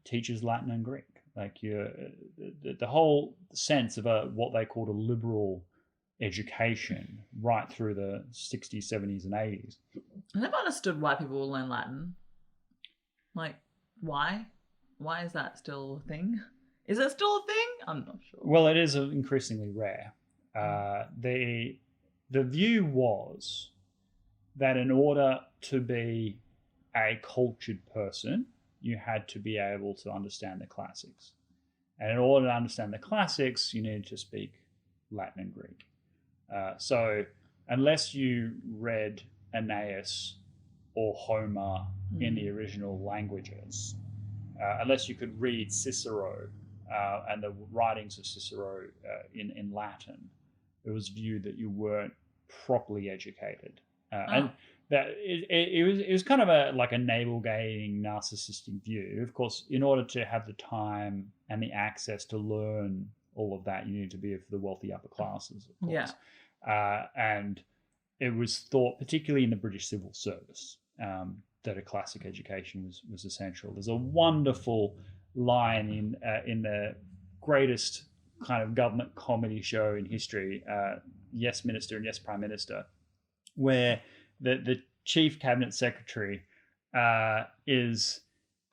teaches Latin and Greek. Like the whole sense of what they called a liberal education right through the 60s, 70s, and 80s. I never understood why people will learn Latin. Like, why? Why is that still a thing? Is it still a thing? I'm not sure. Well, it is increasingly rare. The view was that in order to be a cultured person, you had to be able to understand the classics. And in order to understand the classics, you needed to speak Latin and Greek. So unless you read Aeneas or Homer in the original languages, unless you could read Cicero and the writings of Cicero in Latin, it was viewed that you weren't properly educated. And that it was kind of a navel-gazing, narcissistic view. Of course, in order to have the time and the access to learn all of that, you need to be of the wealthy upper classes, of course. Yeah. And it was thought, particularly in the British civil service, that a classic education was essential. There's a wonderful line in the greatest kind of government comedy show in history, Yes Minister and Yes Prime Minister, where the chief cabinet secretary is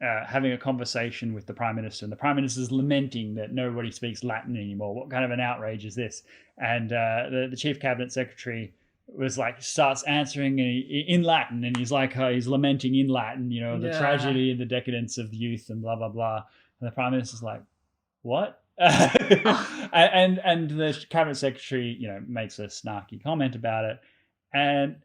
having a conversation with the prime minister, and the prime minister is lamenting that nobody speaks Latin anymore. What kind of an outrage is this? And the chief cabinet secretary was like, starts answering in Latin, and he's like, he's lamenting in Latin, the tragedy and the decadence of youth and blah blah blah. And the prime minister's like, what? and the cabinet secretary, makes a snarky comment about it, and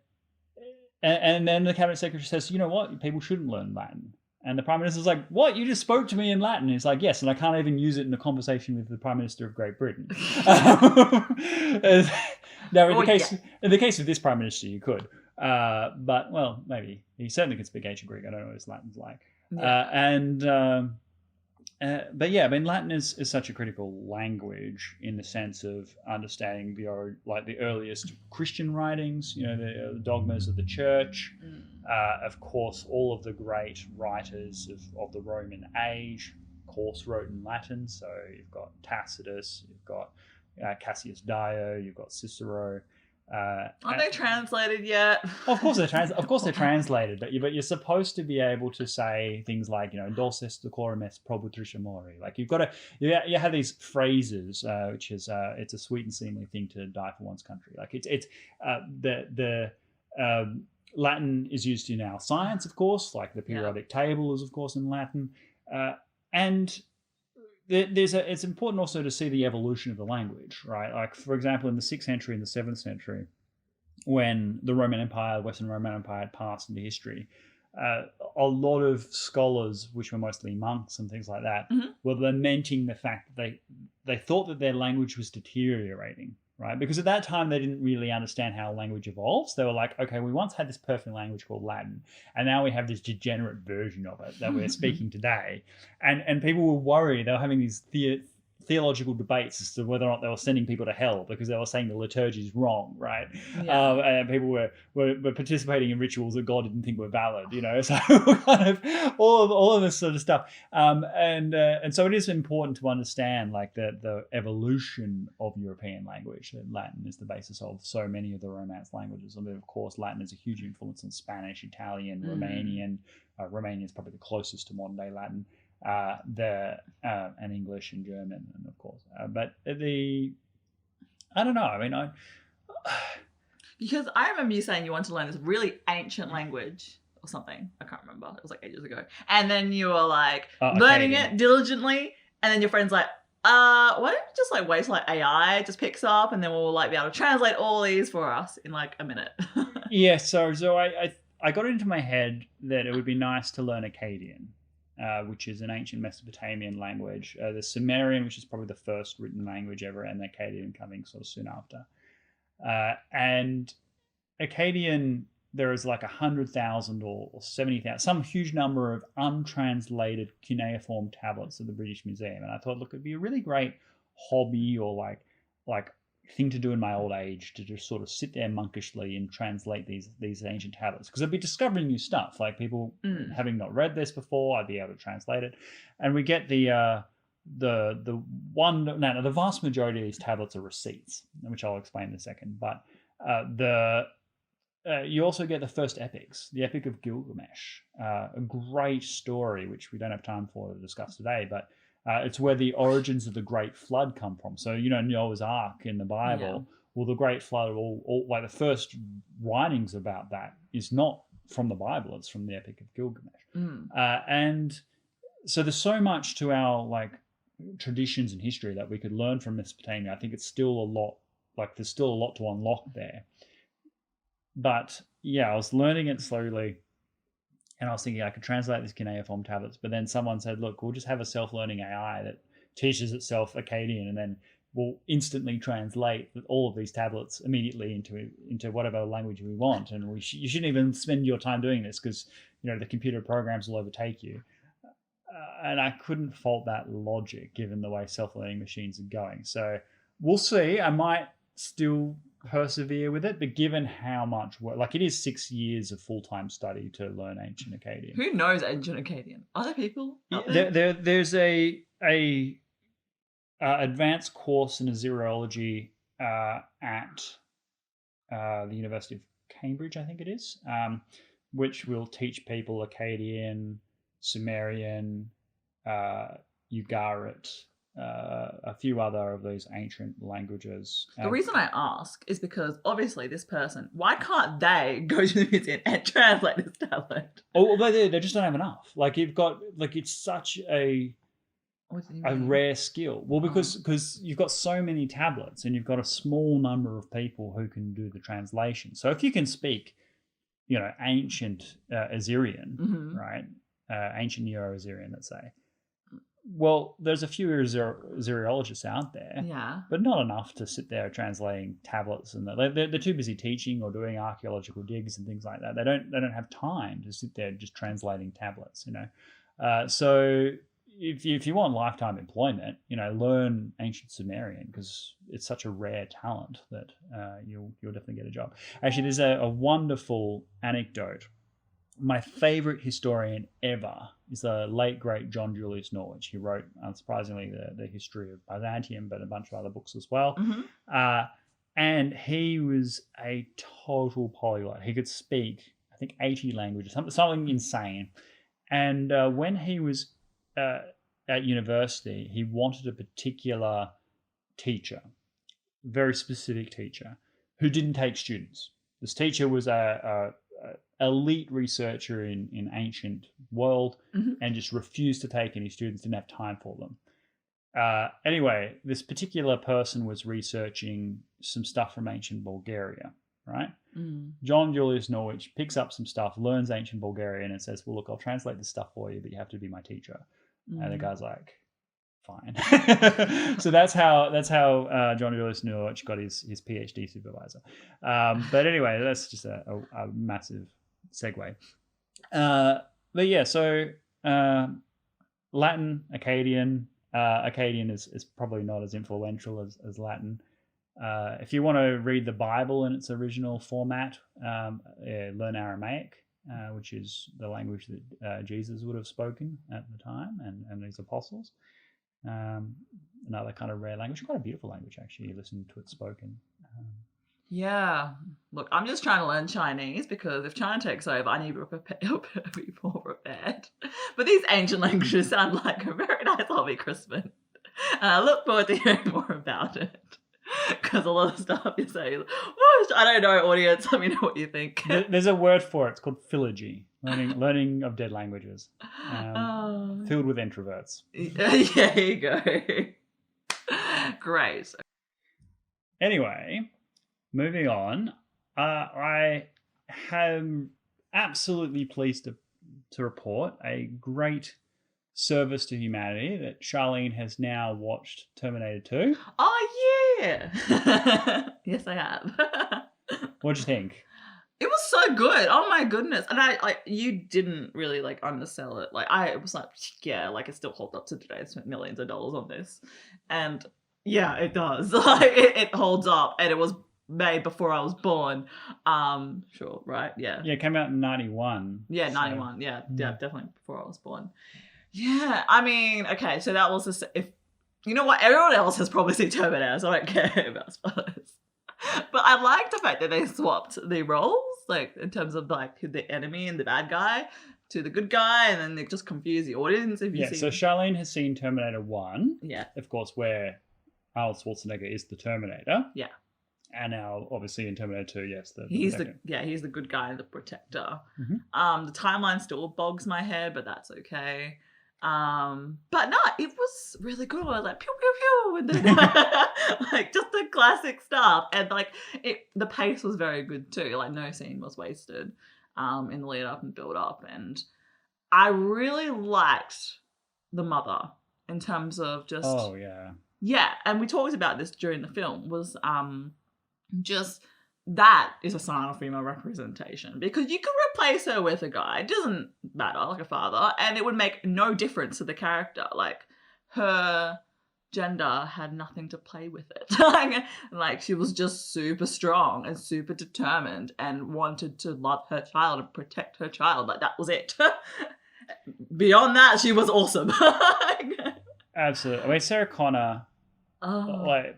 then the cabinet secretary says, you know what, people shouldn't learn Latin. And the prime minister's like, what? You just spoke to me in Latin. He's like, yes, and I can't even use it in a conversation with the Prime Minister of Great Britain. Now, in the case of this Prime Minister, you could. But, well, maybe. He certainly could speak ancient Greek. I don't know what his Latin's like. Yeah. But yeah, I mean, Latin is such a critical language in the sense of understanding the earliest Christian writings, the dogmas of the church. Of course, all of the great writers of the Roman age, of course, wrote in Latin. So you've got Tacitus, you've got Cassius Dio, you've got Cicero. Aren't they translated yet? Of course they're translated, but you're supposed to be able to say things like, dulcis decorum est pro patricia mori. Like you've got to, you have these phrases, which is it's a sweet and seemly thing to die for one's country. Like it's Latin is used in our science, of course, like the periodic table is, of course, in Latin. And it's important also to see the evolution of the language, right? Like, for example, in the 6th century and the 7th century, when the Roman Empire, Western Roman Empire had passed into history, a lot of scholars, which were mostly monks and things like that, were lamenting the fact that they thought that their language was deteriorating, right? Because at that time, they didn't really understand how language evolves. They were like, okay, we once had this perfect language called Latin, and now we have this degenerate version of it that we're speaking today. And people were worried. They were having these theological debates as to whether or not they were sending people to hell because they were saying the liturgy is wrong, right? And people were participating in rituals that God didn't think were valid, so kind of all of this sort of stuff. And so it is important to understand like the evolution of European language. Latin is the basis of so many of the Romance languages. I mean, of course, Latin is a huge influence on Spanish, Italian, Romanian. Romanian is probably the closest to modern day Latin. And English and German, and of course, but I don't know. I mean, because I remember you saying you wanted to learn this really ancient language or something. I can't remember. It was like ages ago. And then you were like learning it diligently, and then your friend's like, why don't you just like wait till like AI just picks up, and then we'll like be able to translate all these for us in like a minute. Yeah. So I got it into my head that it would be nice to learn Akkadian. Which is an ancient Mesopotamian language. The Sumerian, which is probably the first written language ever, and Akkadian coming sort of soon after. And Akkadian, there is like 100,000 or 70,000, some huge number of untranslated cuneiform tablets at the British Museum. And I thought, look, it'd be a really great hobby or like thing to do in my old age to just sort of sit there monkishly and translate these ancient tablets, because I'd be discovering new stuff, like people having not read this before. I'd be able to translate it, and we get the vast majority of these tablets are receipts, which I'll explain in a second. But you also get the first epics, the Epic of Gilgamesh, a great story which we don't have time for to discuss today, but it's where the origins of the Great Flood come from. So, Noah's Ark in the Bible, well, the Great Flood, all like the first writings about that is not from the Bible, it's from the Epic of Gilgamesh. And so there's so much to our like traditions and history that we could learn from Mesopotamia. I think it's still a lot, like there's still a lot to unlock there. But yeah, I was learning it slowly. And I was thinking I could translate these cuneiform tablets, but then someone said, look, we'll just have a self-learning AI that teaches itself Akkadian and then will instantly translate all of these tablets immediately into whatever language we want. And you shouldn't even spend your time doing this because, the computer programs will overtake you. And I couldn't fault that logic given the way self-learning machines are going. So we'll see. I might still persevere with it, but given how much work, like it is 6 years of full-time study to learn ancient Akkadian. Who knows ancient Akkadian? Are there people out there? There's a advanced course in Assyriology at the University of Cambridge, I think it is, which will teach people Akkadian, Sumerian, Ugarit, a few other of those ancient languages. The reason I ask is because obviously this person, why can't they go to the museum and translate this tablet? Oh, well, they just don't have enough. Like you've got, like it's such a rare skill. Well, because you've got so many tablets and you've got a small number of people who can do the translation. So if you can speak, ancient Assyrian, right? Ancient Neo-Assyrian, let's say. Well, there's a few Assyriologists out there, but not enough to sit there translating tablets, and they're too busy teaching or doing archaeological digs and things like that. They don't have time to sit there just translating tablets, So if you want lifetime employment, learn ancient Sumerian because it's such a rare talent that you'll definitely get a job. Actually, there's a wonderful anecdote. My favorite historian ever is the late, great John Julius Norwich. He wrote, unsurprisingly, the history of Byzantium, but a bunch of other books as well. And he was a total polyglot. He could speak, I think, 80 languages, something insane. And when he was at university, he wanted a particular teacher, very specific teacher, who didn't take students. This teacher was a elite researcher in ancient world, Mhm. and just refused to take any students, didn't have time for them. Anyway, this particular person was researching some stuff from ancient Bulgaria, right? Mm. John Julius Norwich picks up some stuff, learns ancient Bulgarian, and says, well, look, I'll translate this stuff for you, but you have to be my teacher. And the guy's like, fine. So that's how John Julius Norwich got his PhD supervisor. But anyway, that's just a massive segue. But yeah, so Latin, Akkadian. Akkadian is probably not as influential as Latin. If you want to read the Bible in its original format, learn Aramaic, which is the language that Jesus would have spoken at the time, and his apostles. Another kind of rare language, quite a beautiful language actually. You listen to it spoken. Yeah. Look, I'm just trying to learn Chinese because if China takes over, I need to be more prepared. But these ancient languages sound like a very nice hobby, Crispin. And I look forward to hearing more about it. Because a lot of stuff you say, I don't know, audience, let me know what you think. There's a word for it. It's called philology, learning of dead languages, filled with introverts. Yeah, here you go. Great. Anyway, moving on, I am absolutely pleased to report a great service to humanity that Charlene has now watched Terminator 2. Oh, yeah. Yes, I have. What'd you think? It was so good. Oh my goodness. And you didn't really undersell it. I was like, yeah, it still holds up to today. I spent millions of dollars on this. And yeah, it does. It holds up. And it was made before I was born. Sure, right? Yeah. Yeah, it came out in 91. Yeah, 91. So. Yeah, definitely before I was born. Yeah, I mean, okay, so that was if you know what, everyone else has probably seen Terminator, so I don't care about spoilers. But I like the fact that they swapped the roles, in terms of the enemy and the bad guy to the good guy, and then they just confuse the audience if you see. So Charlene has seen Terminator 1. Yeah. Of course, where Arnold Schwarzenegger is the Terminator. Yeah. And now, obviously, in Terminator 2, yes, he's the good guy, the protector. Mm-hmm. The timeline still bogs my head, but that's okay. But no, it was really good. I was like pew pew pew, and then just the classic stuff, and the pace was very good too. No scene was wasted in the lead up and build up, and I really liked the mother in terms of just and we talked about this during the film was just that is a sign of female representation, because you could replace her with a guy. It doesn't matter, like a father, and it would make no difference to the character. Her gender had nothing to play with it. She was just super strong and super determined and wanted to love her child and protect her child. That was it. Beyond that, she was awesome. Absolutely. I mean, Sarah Connor.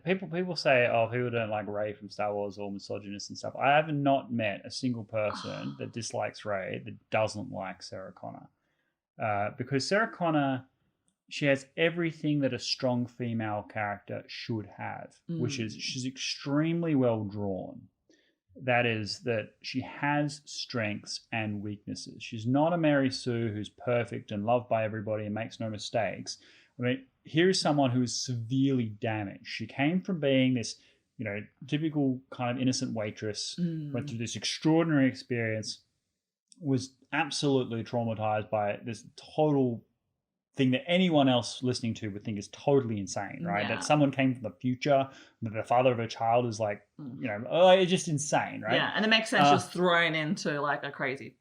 People say, people don't like Rey from Star Wars or misogynist and stuff. I have not met a single person that dislikes Rey that doesn't like Sarah Connor, because Sarah Connor, she has everything that a strong female character should have, which is she's extremely well drawn. That is, that she has strengths and weaknesses. She's not a Mary Sue who's perfect and loved by everybody and makes no mistakes. I mean, here's someone who is severely damaged. She came from being this, typical kind of innocent waitress, went through this extraordinary experience, was absolutely traumatized by this total thing that anyone else listening to would think is totally insane, right? Yeah. That someone came from the future, that the father of her child is it's just insane, right? Yeah, and it makes sense just thrown into a crazy,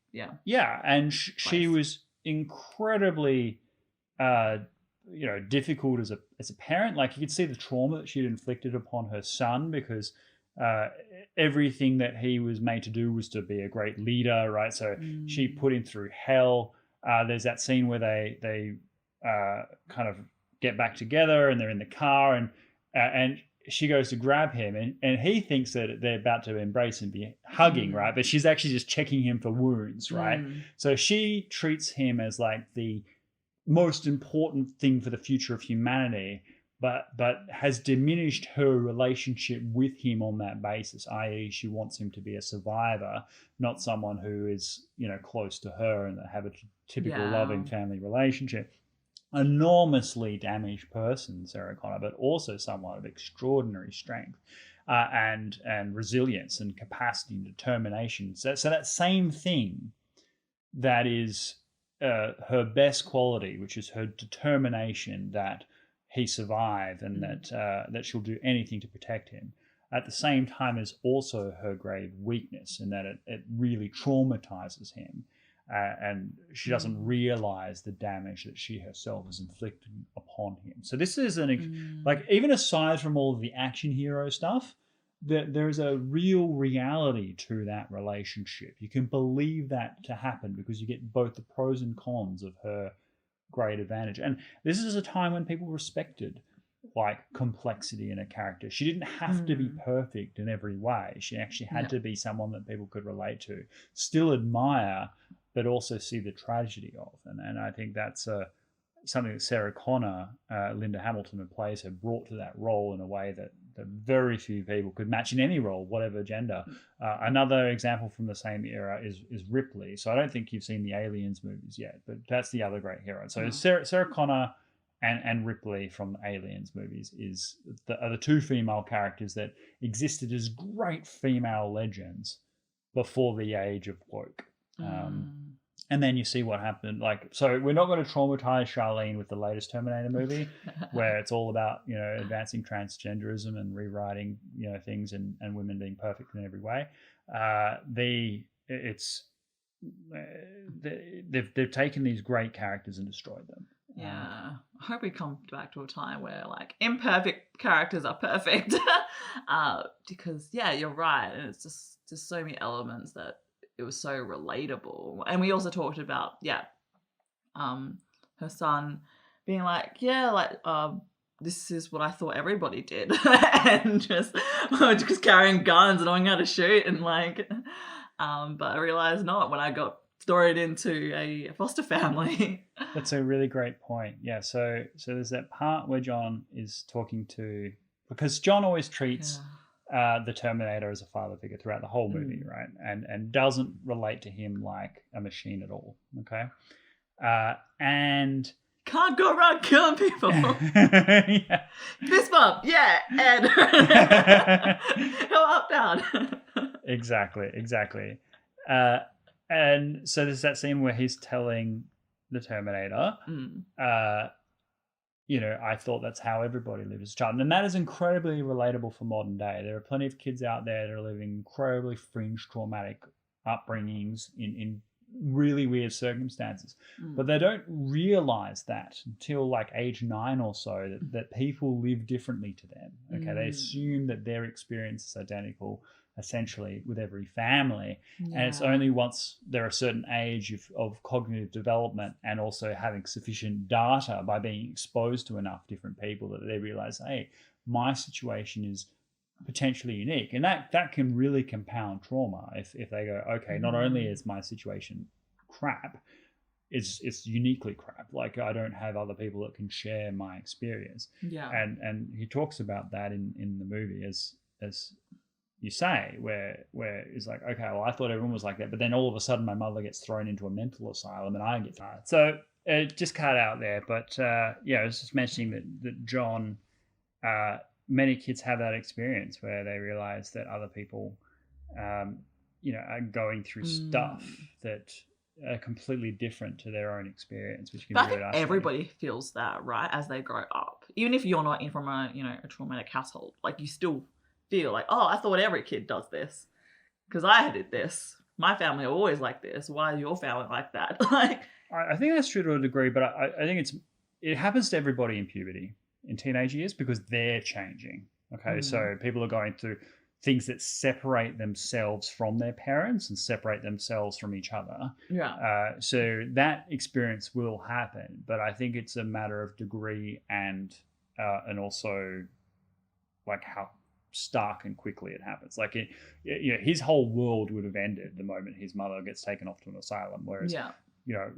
Yeah, and she was incredibly difficult as a parent. You could see the trauma that she'd inflicted upon her son, because everything that he was made to do was to be a great leader, right? So she put him through hell. There's that scene where they kind of get back together and they're in the car, and she goes to grab him, and he thinks that they're about to embrace and be hugging, right? But she's actually just checking him for wounds, right? So she treats him as the most important thing for the future of humanity, but has diminished her relationship with him on that basis, i.e. she wants him to be a survivor, not someone who is, close to her and have a typical loving family relationship. Enormously damaged person, Sarah Connor, but also someone of extraordinary strength and resilience and capacity and determination. So that same thing that is her best quality, which is her determination that he survive and that she'll do anything to protect him, at the same time is also her grave weakness, in that it really traumatizes him. And she doesn't realize the damage that she herself has inflicted upon him. So this is like, even aside from all of the action hero stuff, there's a real reality to that relationship. You can believe that to happen because you get both the pros and cons of her great advantage. And this is a time when people respected like complexity in a character. She didn't have to be perfect in every way. She actually had to be someone that people could relate to, still admire, but also see the tragedy of. And I think that's something that Sarah Connor, Linda Hamilton, who plays her, brought to that role in a way that very few people could match in any role, whatever gender. Another example from the same era is Ripley. So I don't think you've seen the Aliens movies yet, but that's the other great hero. So Sarah Connor and Ripley from the Aliens movies are the two female characters that existed as great female legends before the age of woke. And then you see what happened. Like, so we're not going to traumatize Charlene with the latest Terminator movie, where it's all about, advancing transgenderism and rewriting, things and women being perfect in every way. They've taken these great characters and destroyed them. Yeah, I hope we come back to a time where like imperfect characters are perfect, because you're right, and it's just so many elements that it was so relatable. And we also talked about her son being like, this is what I thought everybody did, and just carrying guns and knowing how to shoot, and like, but I realized not when I got thrown into a foster family. That's a really great point. Yeah, so there's that part where John is talking to, because John always treats the Terminator as a father figure throughout the whole movie, right? And doesn't relate to him like a machine at all. Okay, and can't go around killing people. Fist bump, and go up, down. Exactly. And so there's that scene where he's telling the Terminator, I thought that's how everybody lives as a child. And that is incredibly relatable for modern day. There are plenty of kids out there that are living incredibly fringe, traumatic upbringings in really weird circumstances. But they don't realize that until like age 9 or so, that people live differently to them. Okay, they assume that their experience is identical essentially with every family, and it's only once they're a certain age of cognitive development and also having sufficient data by being exposed to enough different people that they realize, hey, my situation is potentially unique. And that can really compound trauma if they go, okay, not only is my situation crap, it's uniquely crap. Like, I don't have other people that can share my experience. And he talks about that in the movie as you say, where it's like, okay, well, I thought everyone was like that, but then all of a sudden my mother gets thrown into a mental asylum and I get tired. So it just cut out there. But I was just mentioning that John, many kids have that experience where they realize that other people, are going through stuff that are completely different to their own experience, which can be really isolating. Everybody feels that, right, as they grow up. Even if you're not in from a traumatic household, like, you still feel like, oh, I thought every kid does this because I did this. My family are always like this. Why is your family like that? Like, I think that's true to a degree, but I think it happens to everybody in puberty, in teenage years, because they're changing. Okay, so people are going through things that separate themselves from their parents and separate themselves from each other. So that experience will happen, but I think it's a matter of degree and also like how stark and quickly it happens. Like, his whole world would have ended the moment his mother gets taken off to an asylum, whereas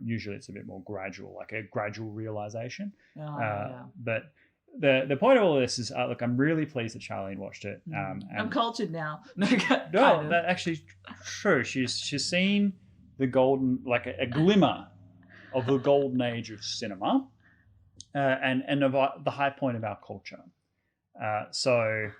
usually it's a bit more gradual, like a gradual realization. But the point of all of this is, look, I'm really pleased that Charlene watched it. I'm And cultured now. No, no, that actually true. She's seen the golden, like a glimmer of the golden age of cinema, and of the high point of our culture. So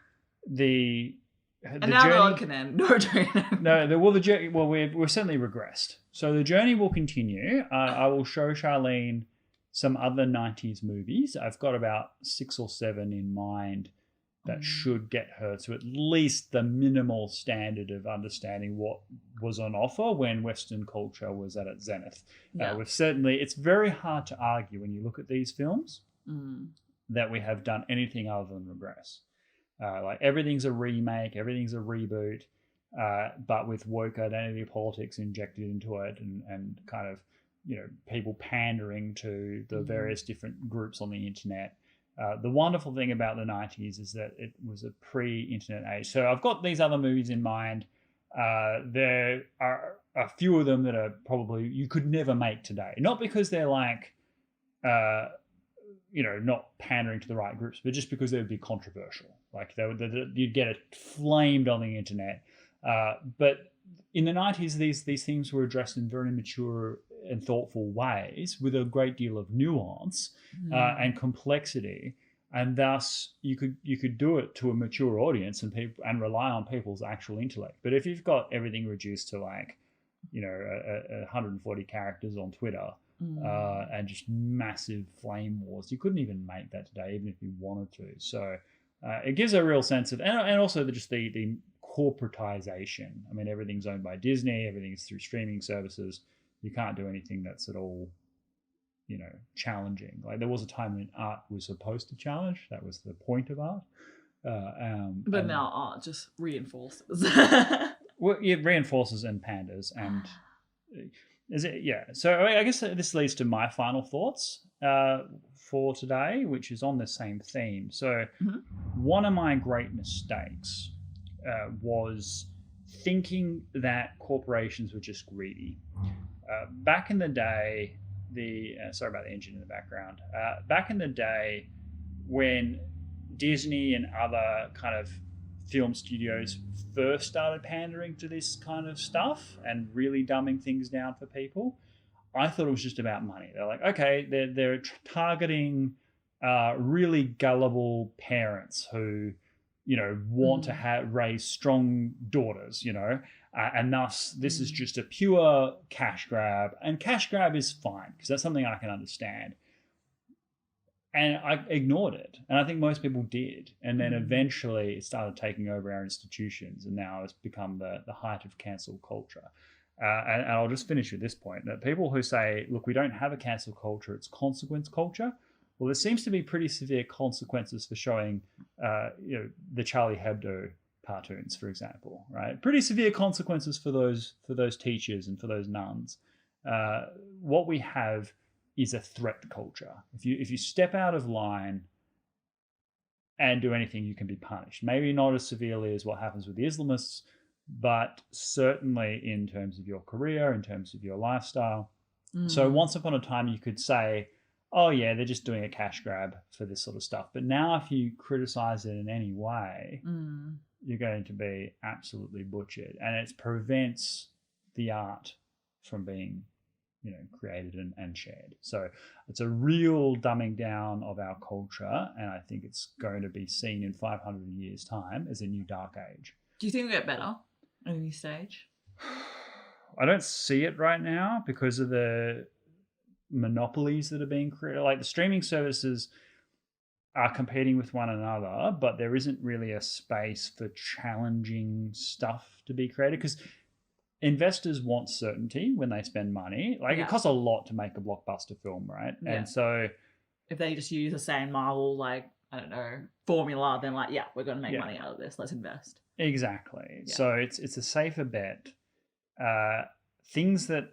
the and now journey, the world can end. No, we're certainly regressed. So the journey will continue. I will show Charlene some other 90s movies. I've got about 6 or 7 in mind that should get her to at least the minimal standard of understanding what was on offer when Western culture was at its zenith. Yeah. It's very hard to argue when you look at these films that we have done anything other than regress. Like everything's a remake, everything's a reboot, but with woke identity politics injected into it, and kind of, people pandering to the various different groups on the internet. The wonderful thing about the 90s is that it was a pre-internet age. So I've got these other movies in mind. There are a few of them that are probably you could never make today. Not because they're like, not pandering to the right groups, but just because they would be controversial. Like you'd get it flamed on the internet. But in the 90s, these themes were addressed in very mature and thoughtful ways with a great deal of nuance and complexity, and thus you could do it to a mature audience and rely on people's actual intellect. But if you've got everything reduced to like 140 characters on Twitter and just massive flame wars, you couldn't even make that today, even if you wanted to. So it gives a real sense of, and also the corporatization. I mean, everything's owned by Disney, everything's through streaming services. You can't do anything that's at all, challenging. Like there was a time when art was supposed to challenge. That was the point of art. But now art just reinforces. Well, it reinforces and panders, and is it? Yeah. So I guess this leads to my final thoughts for today, which is on the same theme. So one of my great mistakes was thinking that corporations were just greedy. Back in the day, sorry about the engine in the background. Back in the day, when Disney and other kind of film studios first started pandering to this kind of stuff and really dumbing things down for people, I thought it was just about money. They're like, okay, they're targeting really gullible parents who, want to raise strong daughters, and thus this is just a pure cash grab. And cash grab is fine because that's something I can understand. And I ignored it. And I think most people did. And then eventually it started taking over our institutions, and now it's become the height of cancel culture. And I'll just finish with this point, that people who say, look, we don't have a cancel culture, it's consequence culture. Well, there seems to be pretty severe consequences for showing, the Charlie Hebdo cartoons, for example, right? Pretty severe consequences for those teachers and for those nuns. What we have is a threat culture. If you step out of line and do anything, you can be punished. Maybe not as severely as what happens with the Islamists, but certainly in terms of your career, in terms of your lifestyle. So once upon a time, you could say, oh yeah, they're just doing a cash grab for this sort of stuff. But now if you criticize it in any way, you're going to be absolutely butchered. And it prevents the art from being, created and shared. So it's a real dumbing down of our culture. And I think it's going to be seen in 500 years' time as a new dark age. Do you think it'll get better at any stage? I don't see it right now because of the monopolies that are being created. Like the streaming services are competing with one another, but there isn't really a space for challenging stuff to be created because investors want certainty when they spend money. Like it costs a lot to make a blockbuster film, right? Yeah. And so if they just use the same Marvel, formula, then we're going to make money out of this. Let's invest. Exactly. Yeah. So it's a safer bet. Things that,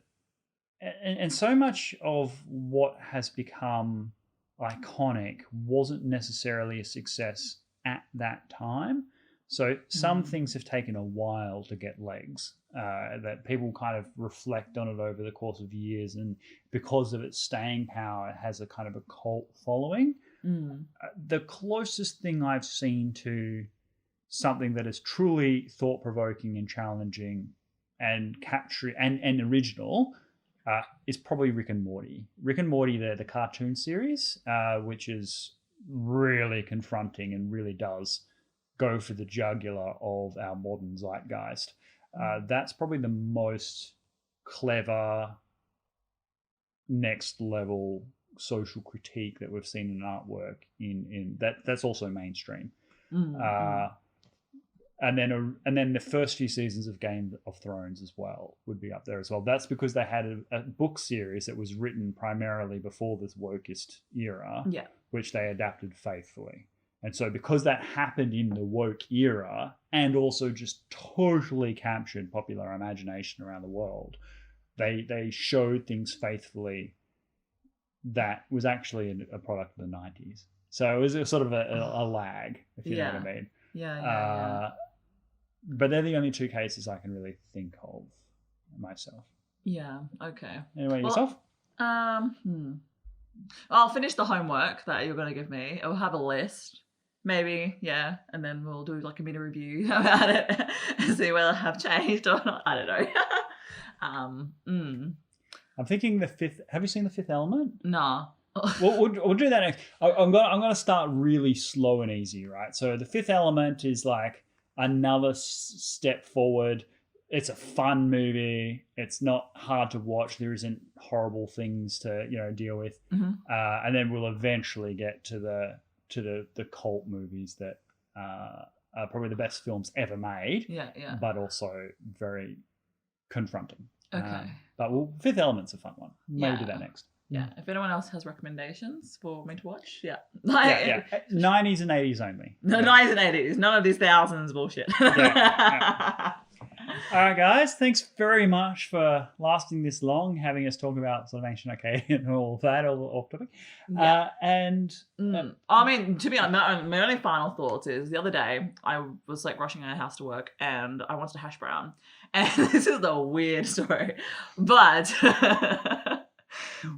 and so much of what has become iconic wasn't necessarily a success at that time. So some things have taken a while to get legs, that people kind of reflect on it over the course of years. And because of its staying power, it has a kind of a cult following. The closest thing I've seen to something that is truly thought-provoking and challenging and capturing and original is probably Rick and Morty. Rick and Morty, the cartoon series, which is really confronting and really does go for the jugular of our modern zeitgeist. That's probably the most clever, next level social critique that we've seen in artwork in that's also mainstream. And then the first few seasons of Game of Thrones as well would be up there as well. That's because they had a book series that was written primarily before this wokeist era, which they adapted faithfully. And so because that happened in the woke era and also just totally captured popular imagination around the world, they showed things faithfully that was actually a product of the 90s. So it was a sort of a lag, if you know what I mean. Yeah. But they're the only two cases I can really think of myself. Yeah, okay. Anyway, yourself? I'll finish the homework that you're going to give me. I'll have a list. Maybe, yeah. And then we'll do like a mini review about it and see whether I have changed or not. I don't know. I'm thinking the fifth. Have you seen The Fifth Element? No. We'll do that next. I'm going to start really slow and easy, right? So The Fifth Element is like another step forward. It's a fun movie. It's not hard to watch. There isn't horrible things to deal with. And then we'll eventually get to the cult movies that are probably the best films ever made. Yeah. But also very confronting. Okay. But Fifth Element's a fun one. Maybe do that next. Yeah. If anyone else has recommendations for me to watch, yeah. 90s and 80s only. No, 90s and 80s. None of these thousands bullshit. All right, guys. Thanks very much for lasting this long, having us talk about sort of ancient Arcadia and all of that, all off topic. Yeah. I mean, to be honest, my only final thoughts is the other day I was like rushing out of house to work and I wanted a hash brown. And this is the weird story, but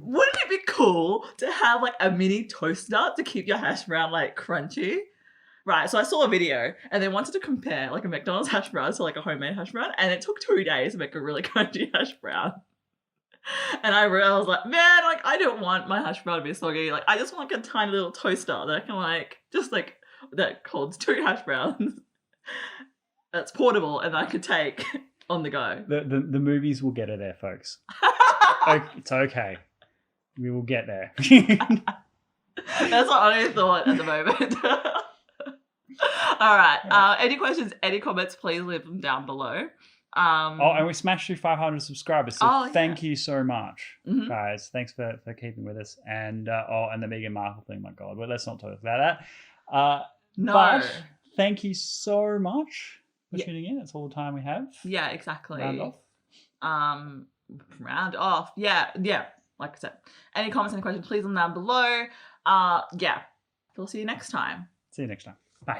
wouldn't it be cool to have like a mini toaster to keep your hash brown like crunchy? Right, so I saw a video and they wanted to compare like a McDonald's hash brown to like a homemade hash brown, and it took 2 days to make a really crunchy hash brown. And I was like, man, like I don't want my hash brown to be soggy. Like I just want like a tiny little toaster that I can like just like that holds 2 hash browns. That's portable and I could take on the go. The movies will get it there, folks. It's okay. We will get there. That's my only thought at the moment. All right. Any questions, any comments, please leave them down below. And we smashed through 500 subscribers. So thank you so much, guys. Thanks for keeping with us. And and the Meghan Markle thing, my God. But let's not talk about that. No. But thank you so much for tuning in. That's all the time we have. Yeah, exactly. Round off. Round off. Yeah. Like I said, any comments, any questions, please leave them down below. We'll see you next time. See you next time. Bye.